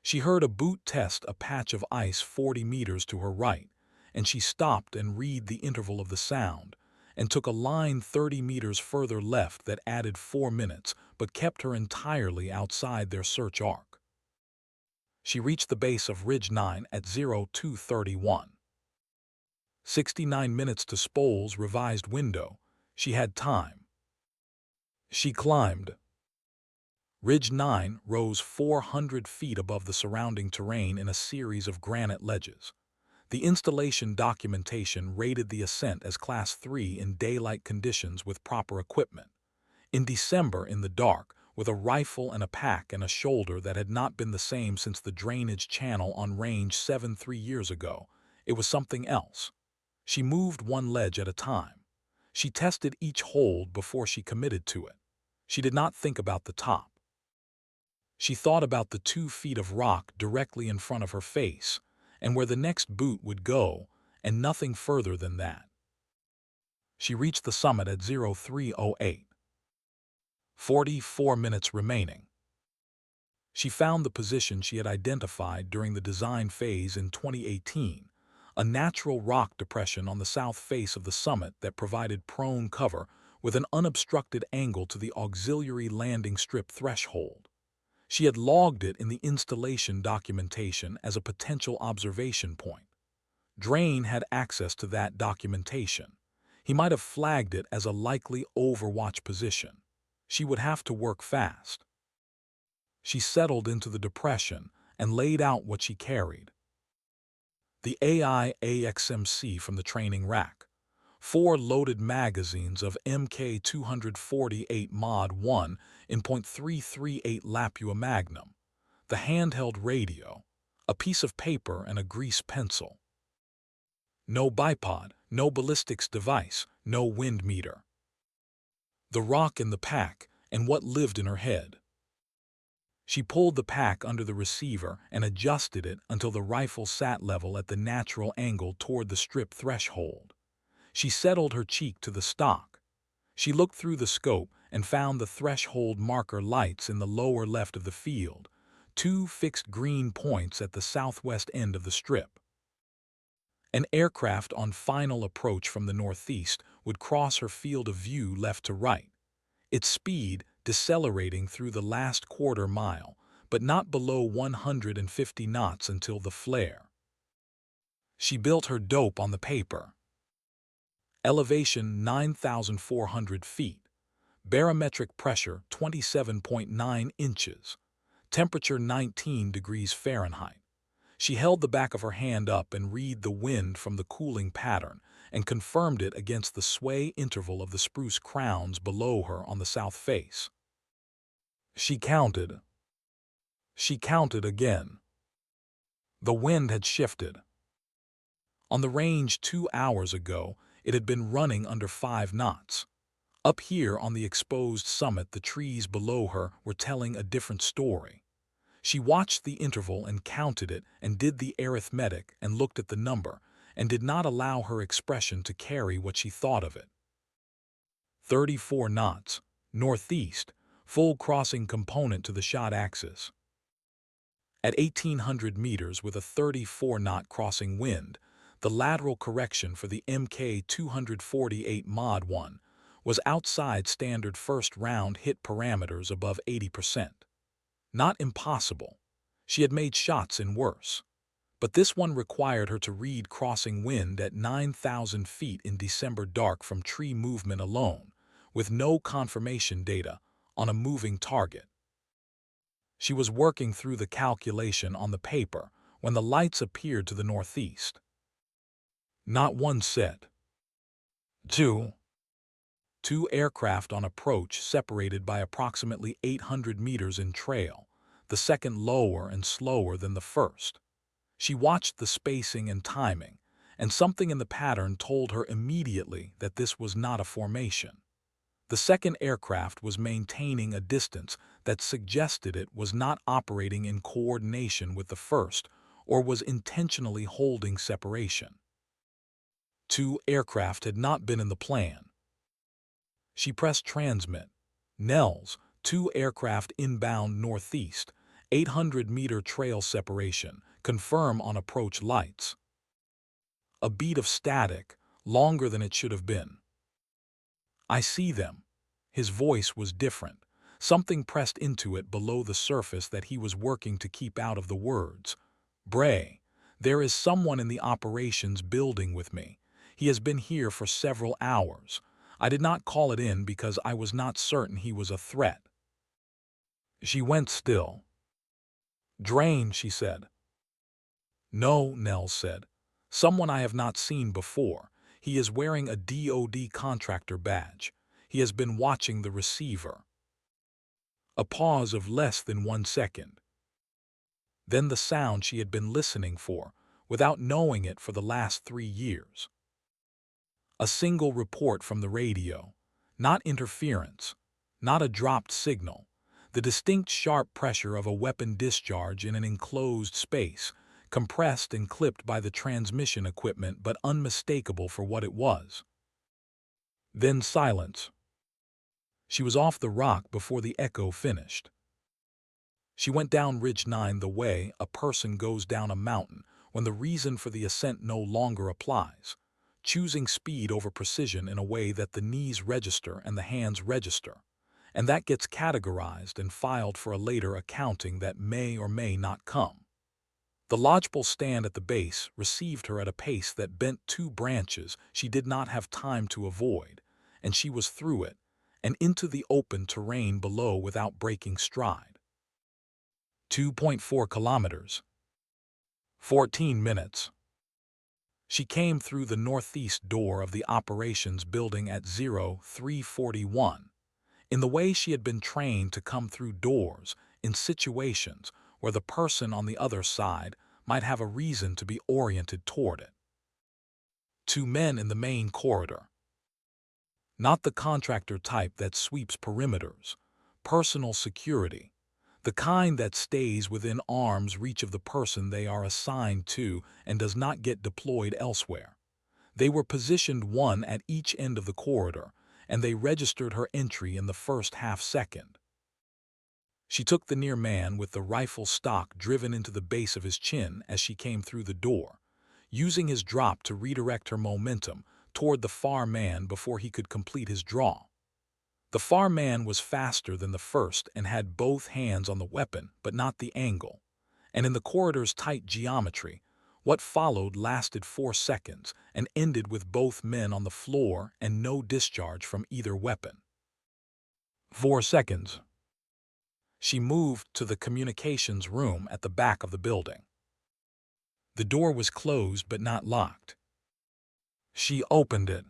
She heard a boot test a patch of ice 40 meters to her right, and she stopped and read the interval of the sound, and took a line 30 meters further left that added 4 minutes but kept her entirely outside their search arc. She reached the base of Ridge 9 at 0231. 69 minutes to Spole's revised window. She had time. She climbed. Ridge 9 rose 400 feet above the surrounding terrain in a series of granite ledges. The installation documentation rated the ascent as Class 3 in daylight conditions with proper equipment. In December, in the dark, with a rifle and a pack and a shoulder that had not been the same since the drainage channel on Range 7 3 years ago, it was something else. She moved one ledge at a time. She tested each hold before she committed to it. She did not think about the top. She thought about the 2 feet of rock directly in front of her face, and where the next boot would go, and nothing further than that. She reached the summit at 0308. 44 minutes remaining. She found the position she had identified during the design phase in 2018, a natural rock depression on the south face of the summit that provided prone cover with an unobstructed angle to the auxiliary landing strip threshold. She had logged it in the installation documentation as a potential observation point. Drain had access to that documentation. He might have flagged it as a likely overwatch position. She would have to work fast. She settled into the depression and laid out what she carried. The AI AXMC from the training rack, 4 loaded magazines of Mk248 Mod 1 in .338 Lapua Magnum, the handheld radio, a piece of paper and a grease pencil. No bipod, no ballistics device, no wind meter. The rock in the pack and what lived in her head. She pulled the pack under the receiver and adjusted it until the rifle sat level at the natural angle toward the strip threshold. She settled her cheek to the stock. She looked through the scope and found the threshold marker lights in the lower left of the field, 2 fixed green points at the southwest end of the strip. An aircraft on final approach from the northeast would cross her field of view left to right, its speed decelerating through the last quarter mile, but not below 150 knots until the flare. She built her dope on the paper. Elevation 9,400 feet. Barometric pressure 27.9 inches. Temperature 19 degrees Fahrenheit. She held the back of her hand up and read the wind from the cooling pattern and confirmed it against the sway interval of the spruce crowns below her on the south face. She counted. She counted again. The wind had shifted. On the range 2 hours ago, it had been running under 5 knots. Up here on the exposed summit, the trees below her were telling a different story. She watched the interval and counted it and did the arithmetic and looked at the number and did not allow her expression to carry what she thought of it. 34 knots, northeast, full crossing component to the shot axis. At 1,800 meters with a 34-knot crossing wind, the lateral correction for the Mk248 Mod 1 was outside standard first-round hit parameters above 80%. Not impossible. She had made shots in worse. But this one required her to read crossing wind at 9,000 feet in December dark from tree movement alone, with no confirmation data, on a moving target. She was working through the calculation on the paper when the lights appeared to the northeast. Not one set. Two. 2 aircraft on approach separated by approximately 800 meters in trail, the second lower and slower than the first. She watched the spacing and timing, and something in the pattern told her immediately that this was not a formation. The second aircraft was maintaining a distance that suggested it was not operating in coordination with the first or was intentionally holding separation. 2 aircraft had not been in the plan. She pressed transmit. Nels, 2 aircraft inbound northeast, 800-meter trail separation, confirm on approach lights. A beat of static, longer than it should have been. I see them. His voice was different. Something pressed into it below the surface that he was working to keep out of the words. Bray, there is someone in the operations building with me. He has been here for several hours. I did not call it in because I was not certain he was a threat. She went still. Drain, she said. No, Nels said. Someone I have not seen before. He is wearing a DoD contractor badge. He has been watching the receiver. A pause of less than 1 second. Then the sound she had been listening for, without knowing it for the last 3 years. A single report from the radio. Not interference. Not a dropped signal. The distinct sharp pressure of a weapon discharge in an enclosed space, compressed and clipped by the transmission equipment but unmistakable for what it was. Then silence. She was off the rock before the echo finished. She went down Ridge 9 the way a person goes down a mountain when the reason for the ascent no longer applies, choosing speed over precision in a way that the knees register and the hands register, and that gets categorized and filed for a later accounting that may or may not come. The lodgepole stand at the base received her at a pace that bent 2 branches she did not have time to avoid, and she was through it and into the open terrain below without breaking stride. 2.4 kilometers. 14 minutes. She came through the northeast door of the operations building at 0341, in the way she had been trained to come through doors in situations where the person on the other side might have a reason to be oriented toward it. Two men in the main corridor. Not the contractor type that sweeps perimeters, personal security, the kind that stays within arm's reach of the person they are assigned to and does not get deployed elsewhere. They were positioned one at each end of the corridor, and they registered her entry in the first half-second. She took the near man with the rifle stock driven into the base of his chin as she came through the door, using his drop to redirect her momentum toward the far man before he could complete his draw. The far man was faster than the first and had both hands on the weapon, but not the angle. And in the corridor's tight geometry, what followed lasted 4 seconds and ended with both men on the floor and no discharge from either weapon. 4 seconds. She moved to the communications room at the back of the building. The door was closed but not locked. She opened it.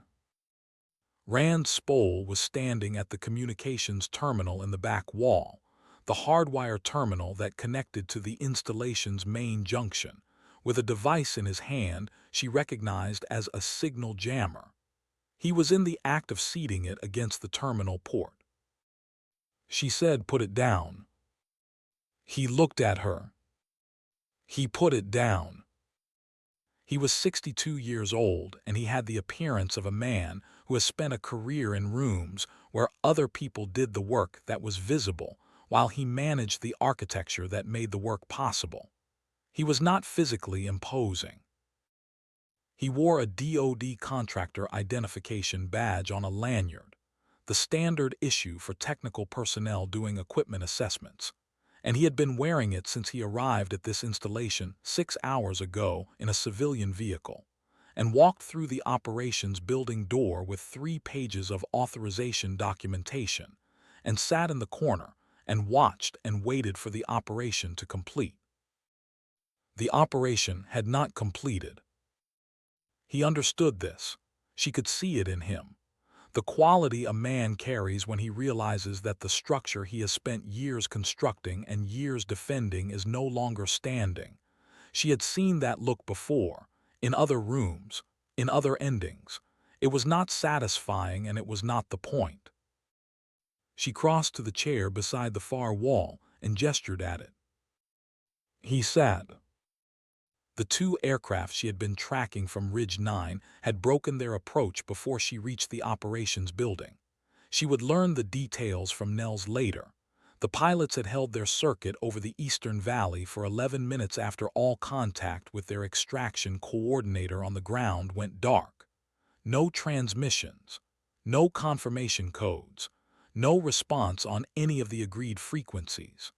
Rand Spole was standing at the communications terminal in the back wall, the hardwire terminal that connected to the installation's main junction, with a device in his hand she recognized as a signal jammer. He was in the act of seating it against the terminal port. She said, "Put it down." He looked at her. He put it down. He was 62 years old, and he had the appearance of a man who has spent a career in rooms where other people did the work that was visible, while he managed the architecture that made the work possible. He was not physically imposing. He wore a DoD contractor identification badge on a lanyard, the standard issue for technical personnel doing equipment assessments, and he had been wearing it since he arrived at this installation 6 hours ago in a civilian vehicle, and walked through the operations building door with 3 pages of authorization documentation, and sat in the corner and watched and waited for the operation to complete. The operation had not completed. He understood this. She could see it in him. The quality a man carries when he realizes that the structure he has spent years constructing and years defending is no longer standing. She had seen that look before, in other rooms, in other endings. It was not satisfying, and it was not the point. She crossed to the chair beside the far wall and gestured at it. He sat. The 2 aircraft she had been tracking from Ridge 9 had broken their approach before she reached the operations building. She would learn the details from Nels later. The pilots had held their circuit over the Eastern Valley for 11 minutes after all contact with their extraction coordinator on the ground went dark. No transmissions, no confirmation codes, no response on any of the agreed frequencies.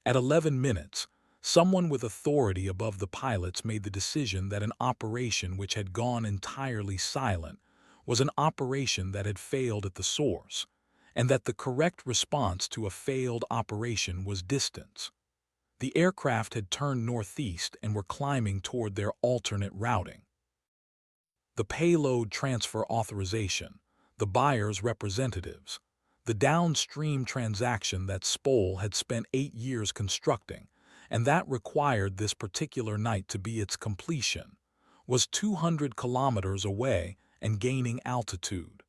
At 11 minutes, someone with authority above the pilots made the decision that an operation which had gone entirely silent was an operation that had failed at the source, and that the correct response to a failed operation was distance. The aircraft had turned northeast and were climbing toward their alternate routing. The payload transfer authorization, the buyer's representatives, the downstream transaction that Spole had spent 8 years constructing, and that required this particular night to be its completion, was 200 kilometers away and gaining altitude.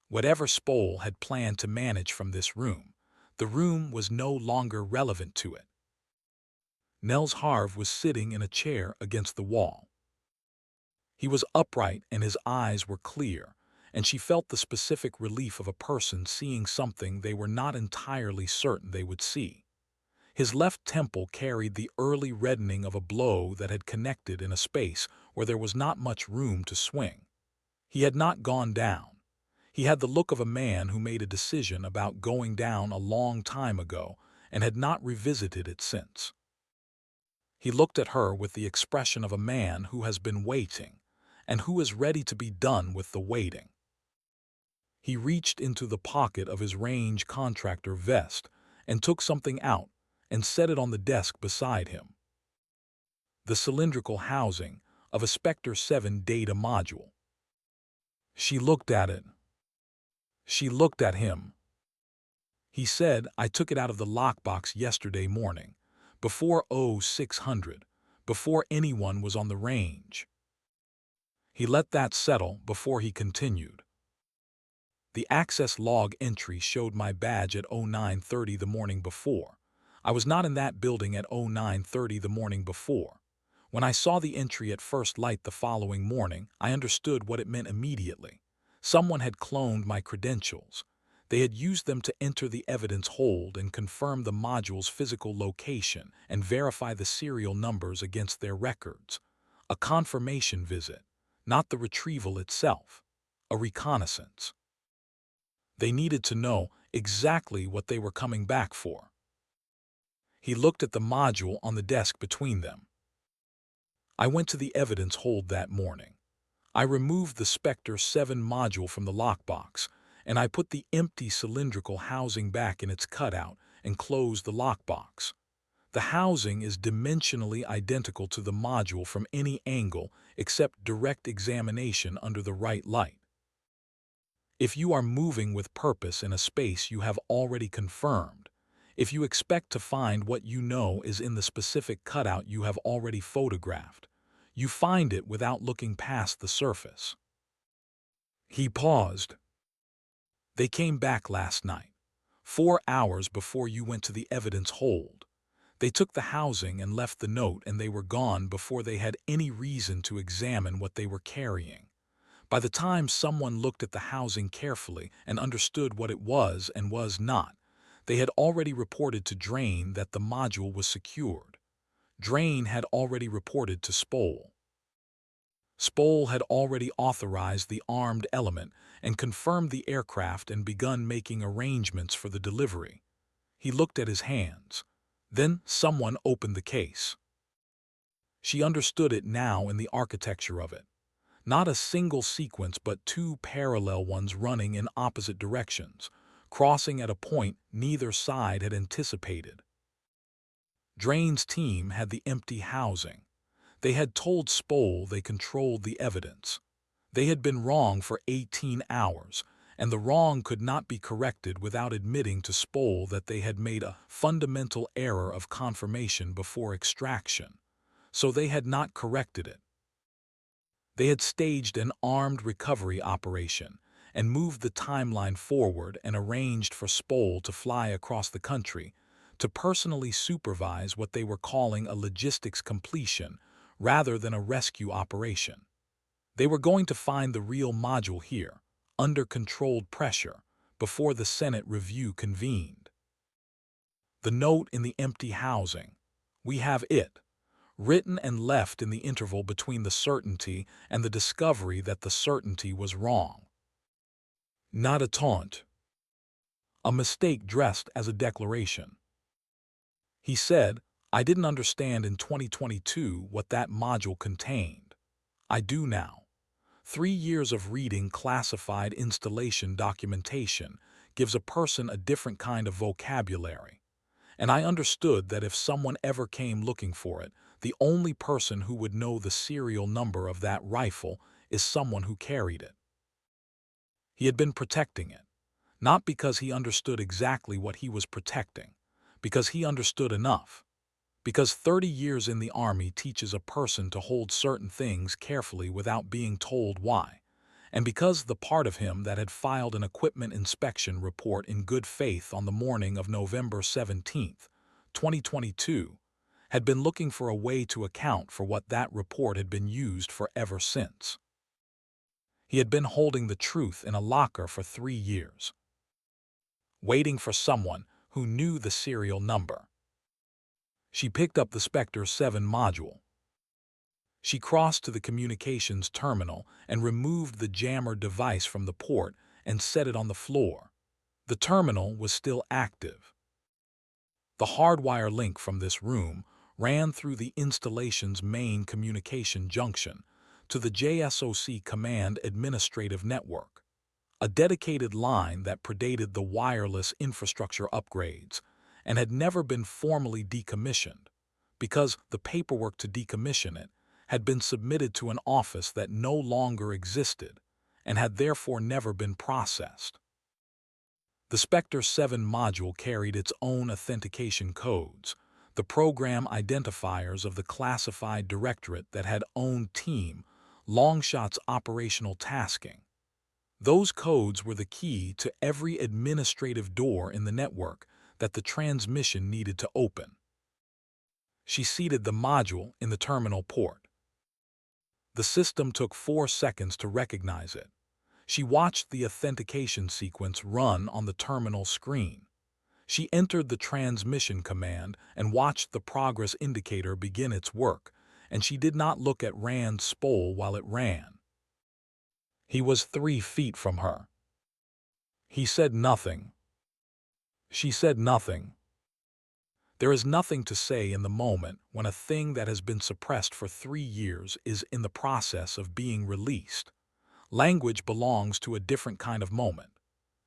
Whatever Spole had planned to manage from this room, the room was no longer relevant to it. Nels Harv was sitting in a chair against the wall. He was upright and his eyes were clear, and she felt the specific relief of a person seeing something they were not entirely certain they would see. His left temple carried the early reddening of a blow that had connected in a space where there was not much room to swing. He had not gone down. He had the look of a man who made a decision about going down a long time ago and had not revisited it since. He looked at her with the expression of a man who has been waiting and who is ready to be done with the waiting. He reached into the pocket of his range contractor vest and took something out and set it on the desk beside him. The cylindrical housing, of a Spectre 7 data module. She looked at it. She looked at him. He said, "I took it out of the lockbox yesterday morning, before 0600, before anyone was on the range." He let that settle before he continued. "The access log entry showed my badge at 0930 the morning before. I was not in that building at 0930 the morning before. When I saw the entry at first light the following morning, I understood what it meant immediately. Someone had cloned my credentials. They had used them to enter the evidence hold and confirm the module's physical location and verify the serial numbers against their records. A confirmation visit, not the retrieval itself. A reconnaissance. They needed to know exactly what they were coming back for." He looked at the module on the desk between them. "I went to the evidence hold that morning. I removed the Spectre 7 module from the lockbox, and I put the empty cylindrical housing back in its cutout and closed the lockbox. The housing is dimensionally identical to the module from any angle except direct examination under the right light. If you are moving with purpose in a space you have already confirmed, if you expect to find what you know is in the specific cutout you have already photographed, you find it without looking past the surface." He paused. "They came back last night, 4 hours before you went to the evidence hold. They took the housing and left the note, and they were gone before they had any reason to examine what they were carrying. By the time someone looked at the housing carefully and understood what it was and was not, they had already reported to Drain that the module was secured. Drain had already reported to Spole. Spole had already authorized the armed element and confirmed the aircraft and begun making arrangements for the delivery." He looked at his hands. "Then someone opened the case." She understood it now in the architecture of it. Not a single sequence but 2 parallel ones running in opposite directions, crossing at a point neither side had anticipated. Drain's team had the empty housing. They had told Spole they controlled the evidence. They had been wrong for 18 hours, and the wrong could not be corrected without admitting to Spole that they had made a fundamental error of confirmation before extraction, so they had not corrected it. They had staged an armed recovery operation and moved the timeline forward and arranged for Spole to fly across the country to personally supervise what they were calling a logistics completion rather than a rescue operation. They were going to find the real module here, under controlled pressure, before the Senate review convened. The note in the empty housing. We have it. Written and left in the interval between the certainty and the discovery that the certainty was wrong. Not a taunt. A mistake dressed as a declaration. He said, "I didn't understand in 2022 what that module contained. I do now. 3 years of reading classified installation documentation gives a person a different kind of vocabulary. And I understood that if someone ever came looking for it, the only person who would know the serial number of that rifle is someone who carried it." He had been protecting it, not because he understood exactly what he was protecting, because he understood enough, because 30 years in the Army teaches a person to hold certain things carefully without being told why, and because the part of him that had filed an equipment inspection report in good faith on the morning of November 17, 2022, had been looking for a way to account for what that report had been used for ever since. He had been holding the truth in a locker for 3 years, waiting for someone who knew the serial number. She picked up the Spectre 7 module. She crossed to the communications terminal and removed the jammer device from the port and set it on the floor. The terminal was still active. The hardwire link from this room ran through the installation's main communication junction to the JSOC Command Administrative Network, a dedicated line that predated the wireless infrastructure upgrades and had never been formally decommissioned, because the paperwork to decommission it had been submitted to an office that no longer existed and had therefore never been processed. The Spectre 7 module carried its own authentication codes, the program identifiers of the classified directorate that had owned Team Longshot's operational tasking. Those codes were the key to every administrative door in the network that the transmission needed to open. She seated the module in the terminal port. The system took 4 seconds to recognize it. She watched the authentication sequence run on the terminal screen. She entered the transmission command and watched the progress indicator begin its work, and she did not look at Rand Spole while it ran. He was 3 feet from her. He said nothing. She said nothing. There is nothing to say in the moment when a thing that has been suppressed for 3 years is in the process of being released. Language belongs to a different kind of moment.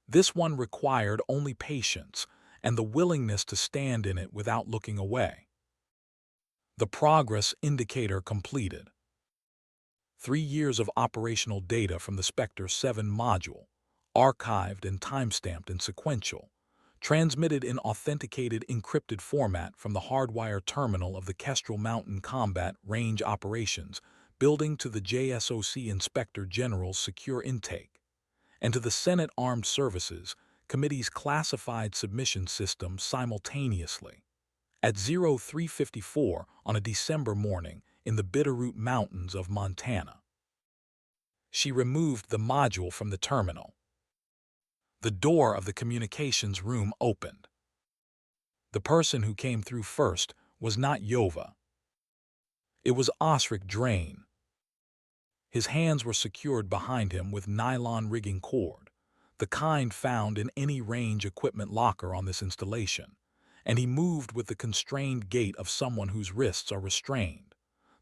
This one required only patience and the willingness to stand in it without looking away. The progress indicator completed. 3 years of operational data from the Spectre 7 module, archived and timestamped in sequential, transmitted in authenticated encrypted format from the hardwire terminal of the Kestrel Mountain Combat Range Operations Building to the JSOC Inspector General's secure intake, and to the Senate Armed Services Committee's classified submission system simultaneously. At 0354 on a December morning in the Bitterroot Mountains of Montana. She removed the module from the terminal. The door of the communications room opened. The person who came through first was not Yova. It was Osric Drain. His hands were secured behind him with nylon rigging cord, the kind found in any range equipment locker on this installation, and he moved with the constrained gait of someone whose wrists are restrained.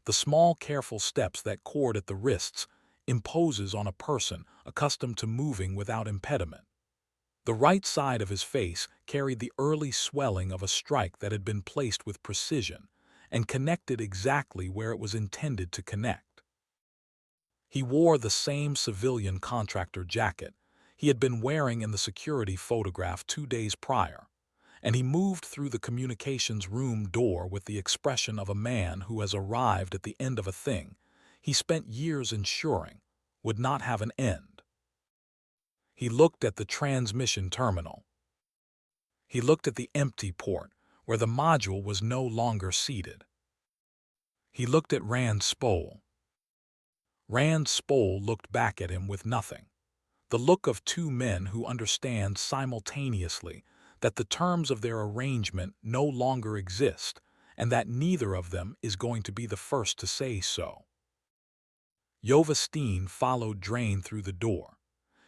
The small, careful steps that cord at the wrists imposes on a person accustomed to moving without impediment. The right side of his face carried the early swelling of a strike that had been placed with precision and connected exactly where it was intended to connect. He wore the same civilian contractor jacket he had been wearing in the security photograph 2 days prior, and he moved through the communications room door with the expression of a man who has arrived at the end of a thing he spent years ensuring would not have an end. He looked at the transmission terminal. He looked at the empty port where the module was no longer seated. He looked at Rand Spole. Rand Spole looked back at him with nothing. The look of 2 men who understand simultaneously that the terms of their arrangement no longer exist and that neither of them is going to be the first to say so. Yova Steen followed Drain through the door.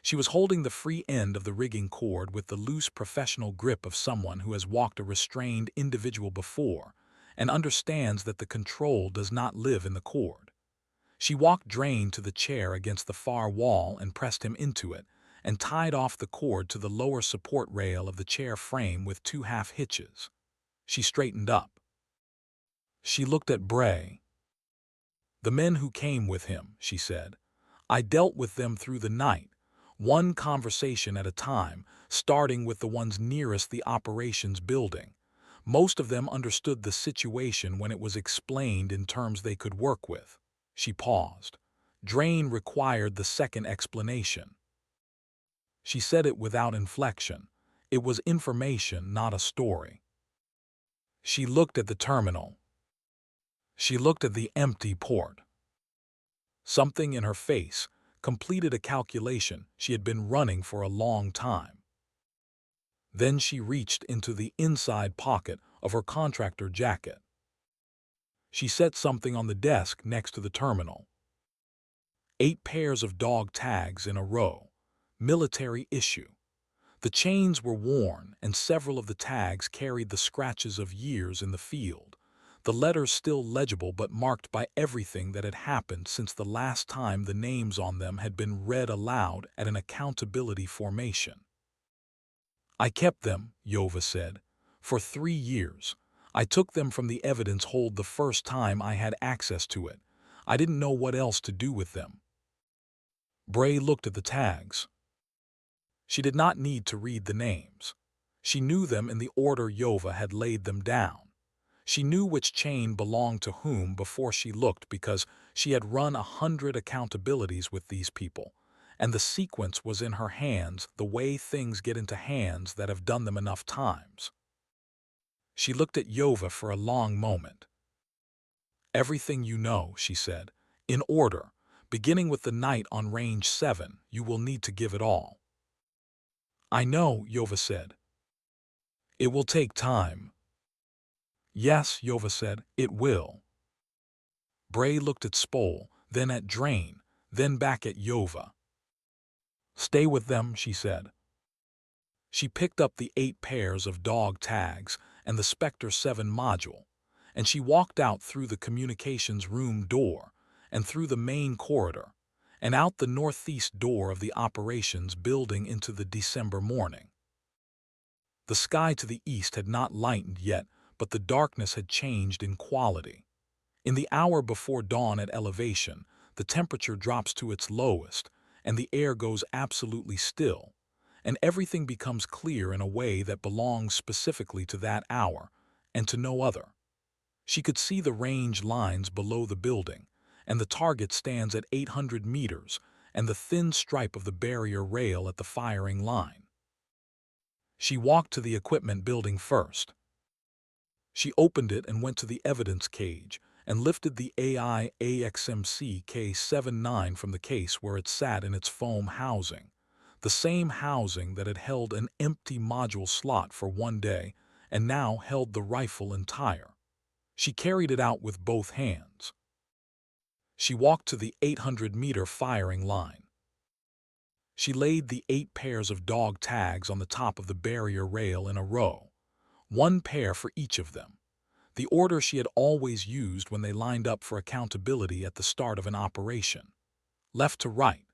She was holding the free end of the rigging cord with the loose professional grip of someone who has walked a restrained individual before and understands that the control does not live in the cord. She walked Drain to the chair against the far wall and pressed him into it, and tied off the cord to the lower support rail of the chair frame with 2 half hitches. She straightened up. She looked at Bray. "The men who came with him," she said. "I dealt with them through the night, one conversation at a time, starting with the ones nearest the operations building. Most of them understood the situation when it was explained in terms they could work with." She paused. Drain required the second explanation. She said it without inflection. It was information, not a story. She looked at the terminal. She looked at the empty port. Something in her face completed a calculation she had been running for a long time. Then she reached into the inside pocket of her contractor jacket. She set something on the desk next to the terminal. 8 pairs of dog tags in a row, military issue. The chains were worn and several of the tags carried the scratches of years in the field, the letters still legible but marked by everything that had happened since the last time the names on them had been read aloud at an accountability formation. "I kept them," Yova said, "for 3 years. I took them from the evidence hold the first time I had access to it. I didn't know what else to do with them. Bray looked at the tags. She did not need to read the names. She knew them in the order Yova had laid them down. She knew which chain belonged to whom before she looked because she had run 100 accountabilities with these people, and the sequence was in her hands the way things get into hands that have done them enough times. She looked at Yova for a long moment. "Everything you know," she said, "in order, beginning with the night on range 7, you will need to give it all." "I know," Yova said. "It will take time." "Yes," Yova said, "it will." Bray looked at Spole, then at Drain, then back at Yova. "Stay with them," she said. She picked up the 8 pairs of dog tags and the Spectre 7 module, and she walked out through the communications room door and through the main corridor and out the northeast door of the operations building into the December morning. The sky to the east had not lightened yet, but the darkness had changed in quality. In the hour before dawn at elevation, the temperature drops to its lowest, and the air goes absolutely still, and everything becomes clear in a way that belongs specifically to that hour, and to no other. She could see the range lines below the building, and the target stands at 800 meters, and the thin stripe of the barrier rail at the firing line. She walked to the equipment building first. She opened it and went to the evidence cage, and lifted the AI AXMC K79 from the case where it sat in its foam housing, the same housing that had held an empty module slot for one day and now held the rifle entire. She carried it out with both hands. She walked to the 800-meter firing line. She laid the 8 pairs of dog tags on the top of the barrier rail in a row, 1 pair for each of them, the order she had always used when they lined up for accountability at the start of an operation. Left to right,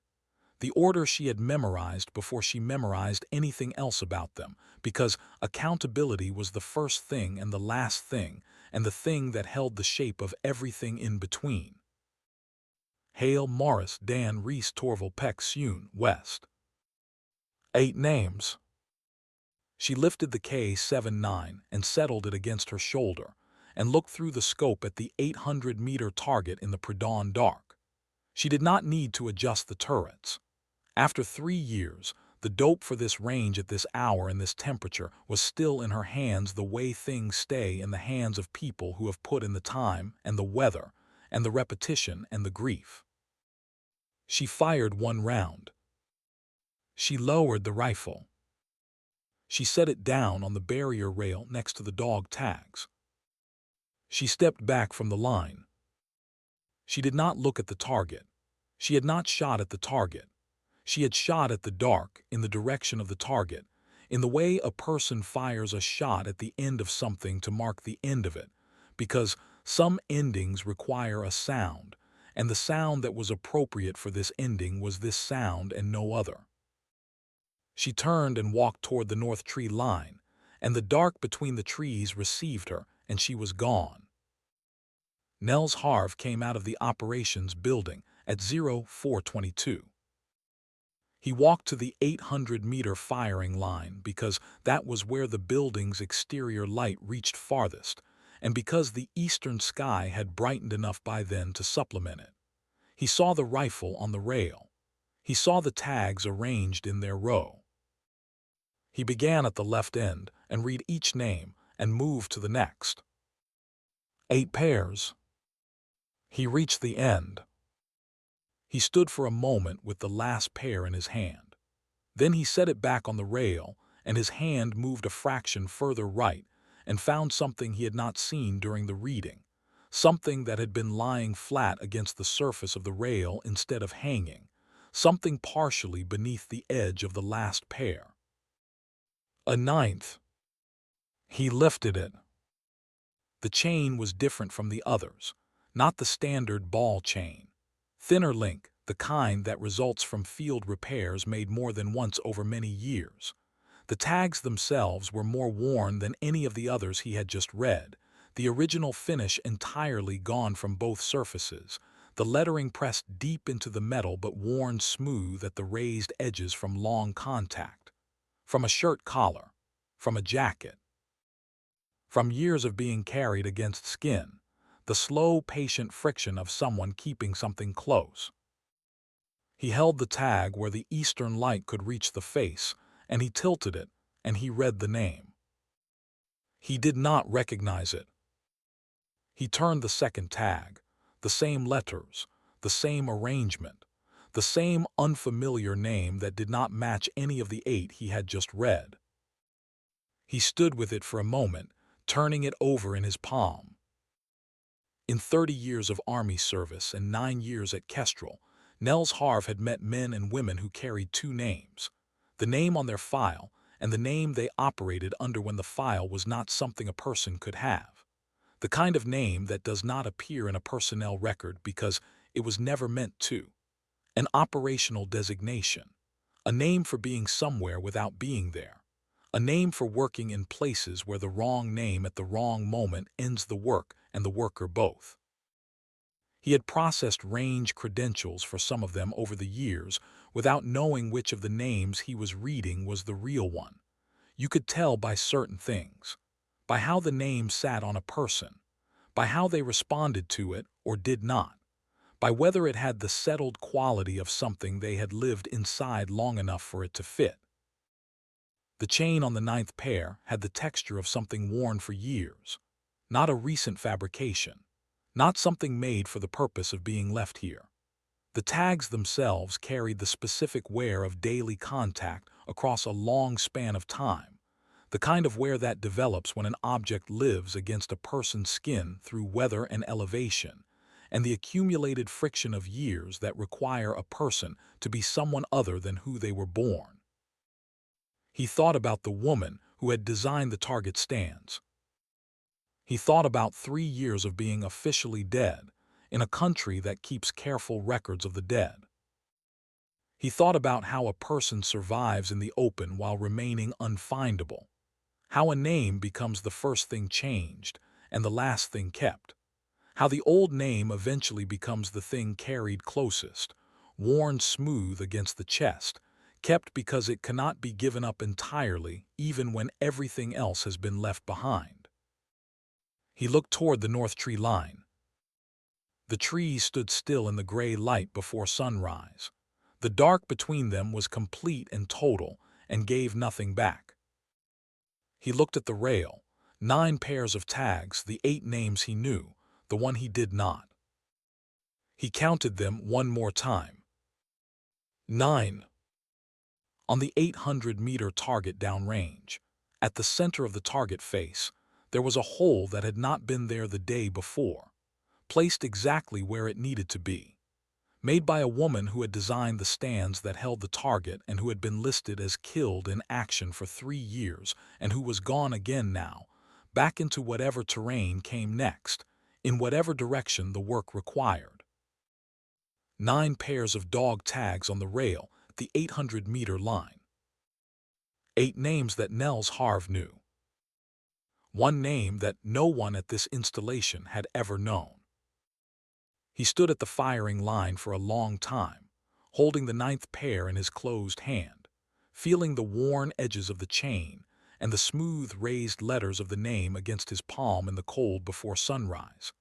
the order she had memorized before she memorized anything else about them, because accountability was the first thing and the last thing, and the thing that held the shape of everything in between. Hale, Morris, Dan, Reese, Torval, Peck, Sune, West. 8 names. She lifted the K79 and settled it against her shoulder, and looked through the scope at the 800-meter target in the pre-dawn dark. She did not need to adjust the turrets. After 3 years, the dope for this range at this hour and this temperature was still in her hands the way things stay in the hands of people who have put in the time and the weather and the repetition and the grief. She fired 1 round. She lowered the rifle. She set it down on the barrier rail next to the dog tags. She stepped back from the line. She did not look at the target. She had not shot at the target. She had shot at the dark, in the direction of the target, in the way a person fires a shot at the end of something to mark the end of it, because some endings require a sound, and the sound that was appropriate for this ending was this sound and no other. She turned and walked toward the north tree line, and the dark between the trees received her, and she was gone. Nels Harv came out of the operations building at 0422. He walked to the 800-meter firing line because that was where the building's exterior light reached farthest, and because the eastern sky had brightened enough by then to supplement it. He saw the rifle on the rail. He saw the tags arranged in their row. He began at the left end and read each name and moved to the next. 8 pairs. He reached the end. He stood for a moment with the last pair in his hand. Then he set it back on the rail, and his hand moved a fraction further right and found something he had not seen during the reading, something that had been lying flat against the surface of the rail instead of hanging, something partially beneath the edge of the last pair. A 9th. He lifted it. The chain was different from the others, not the standard ball chain. Thinner link, the kind that results from field repairs made more than once over many years. The tags themselves were more worn than any of the others he had just read, the original finish entirely gone from both surfaces, the lettering pressed deep into the metal but worn smooth at the raised edges from long contact, from a shirt collar, from a jacket, from years of being carried against skin, the slow, patient friction of someone keeping something close. He held the tag where the eastern light could reach the face, and he tilted it, and he read the name. He did not recognize it. He turned the second tag, the same letters, the same arrangement, the same unfamiliar name that did not match any of the 8 he had just read. He stood with it for a moment, turning it over in his palm. In 30 years of Army service and 9 years at Kestrel, Nels Harve had met men and women who carried 2 names, the name on their file and the name they operated under when the file was not something a person could have. The kind of name that does not appear in a personnel record because it was never meant to. An operational designation. A name for being somewhere without being there. A name for working in places where the wrong name at the wrong moment ends the work and the worker both. He had processed range credentials for some of them over the years without knowing which of the names he was reading was the real one. You could tell by certain things, by how the name sat on a person, by how they responded to it or did not, by whether it had the settled quality of something they had lived inside long enough for it to fit. The chain on the 9th pair had the texture of something worn for years, not a recent fabrication, not something made for the purpose of being left here. The tags themselves carried the specific wear of daily contact across a long span of time, the kind of wear that develops when an object lives against a person's skin through weather and elevation, and the accumulated friction of years that require a person to be someone other than who they were born. He thought about the woman who had designed the target stands. He thought about 3 years of being officially dead in a country that keeps careful records of the dead. He thought about how a person survives in the open while remaining unfindable, how a name becomes the first thing changed and the last thing kept, how the old name eventually becomes the thing carried closest, worn smooth against the chest, kept because it cannot be given up entirely even when everything else has been left behind. He looked toward the north tree line. The trees stood still in the gray light before sunrise. The dark between them was complete and total and gave nothing back. He looked at the rail, 9 pairs of tags, the 8 names he knew, the one he did not. He counted them one more time. 9. On the 800-meter target downrange, at the center of the target face, there was a hole that had not been there the day before, placed exactly where it needed to be, made by a woman who had designed the stands that held the target and who had been listed as killed in action for 3 years and who was gone again now, back into whatever terrain came next, in whatever direction the work required. 9 pairs of dog tags on the rail, the 800-meter line. 8 names that Nels Harve knew. 1 name that no one at this installation had ever known. He stood at the firing line for a long time, holding the 9th pair in his closed hand, feeling the worn edges of the chain and the smooth raised letters of the name against his palm in the cold before sunrise.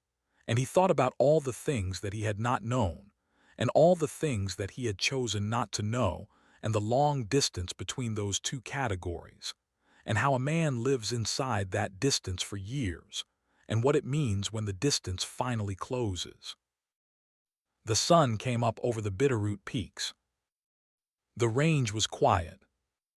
And he thought about all the things that he had not known, and all the things that he had chosen not to know, and the long distance between those 2 categories, and how a man lives inside that distance for years, and what it means when the distance finally closes. The sun came up over the Bitterroot Peaks. The range was quiet,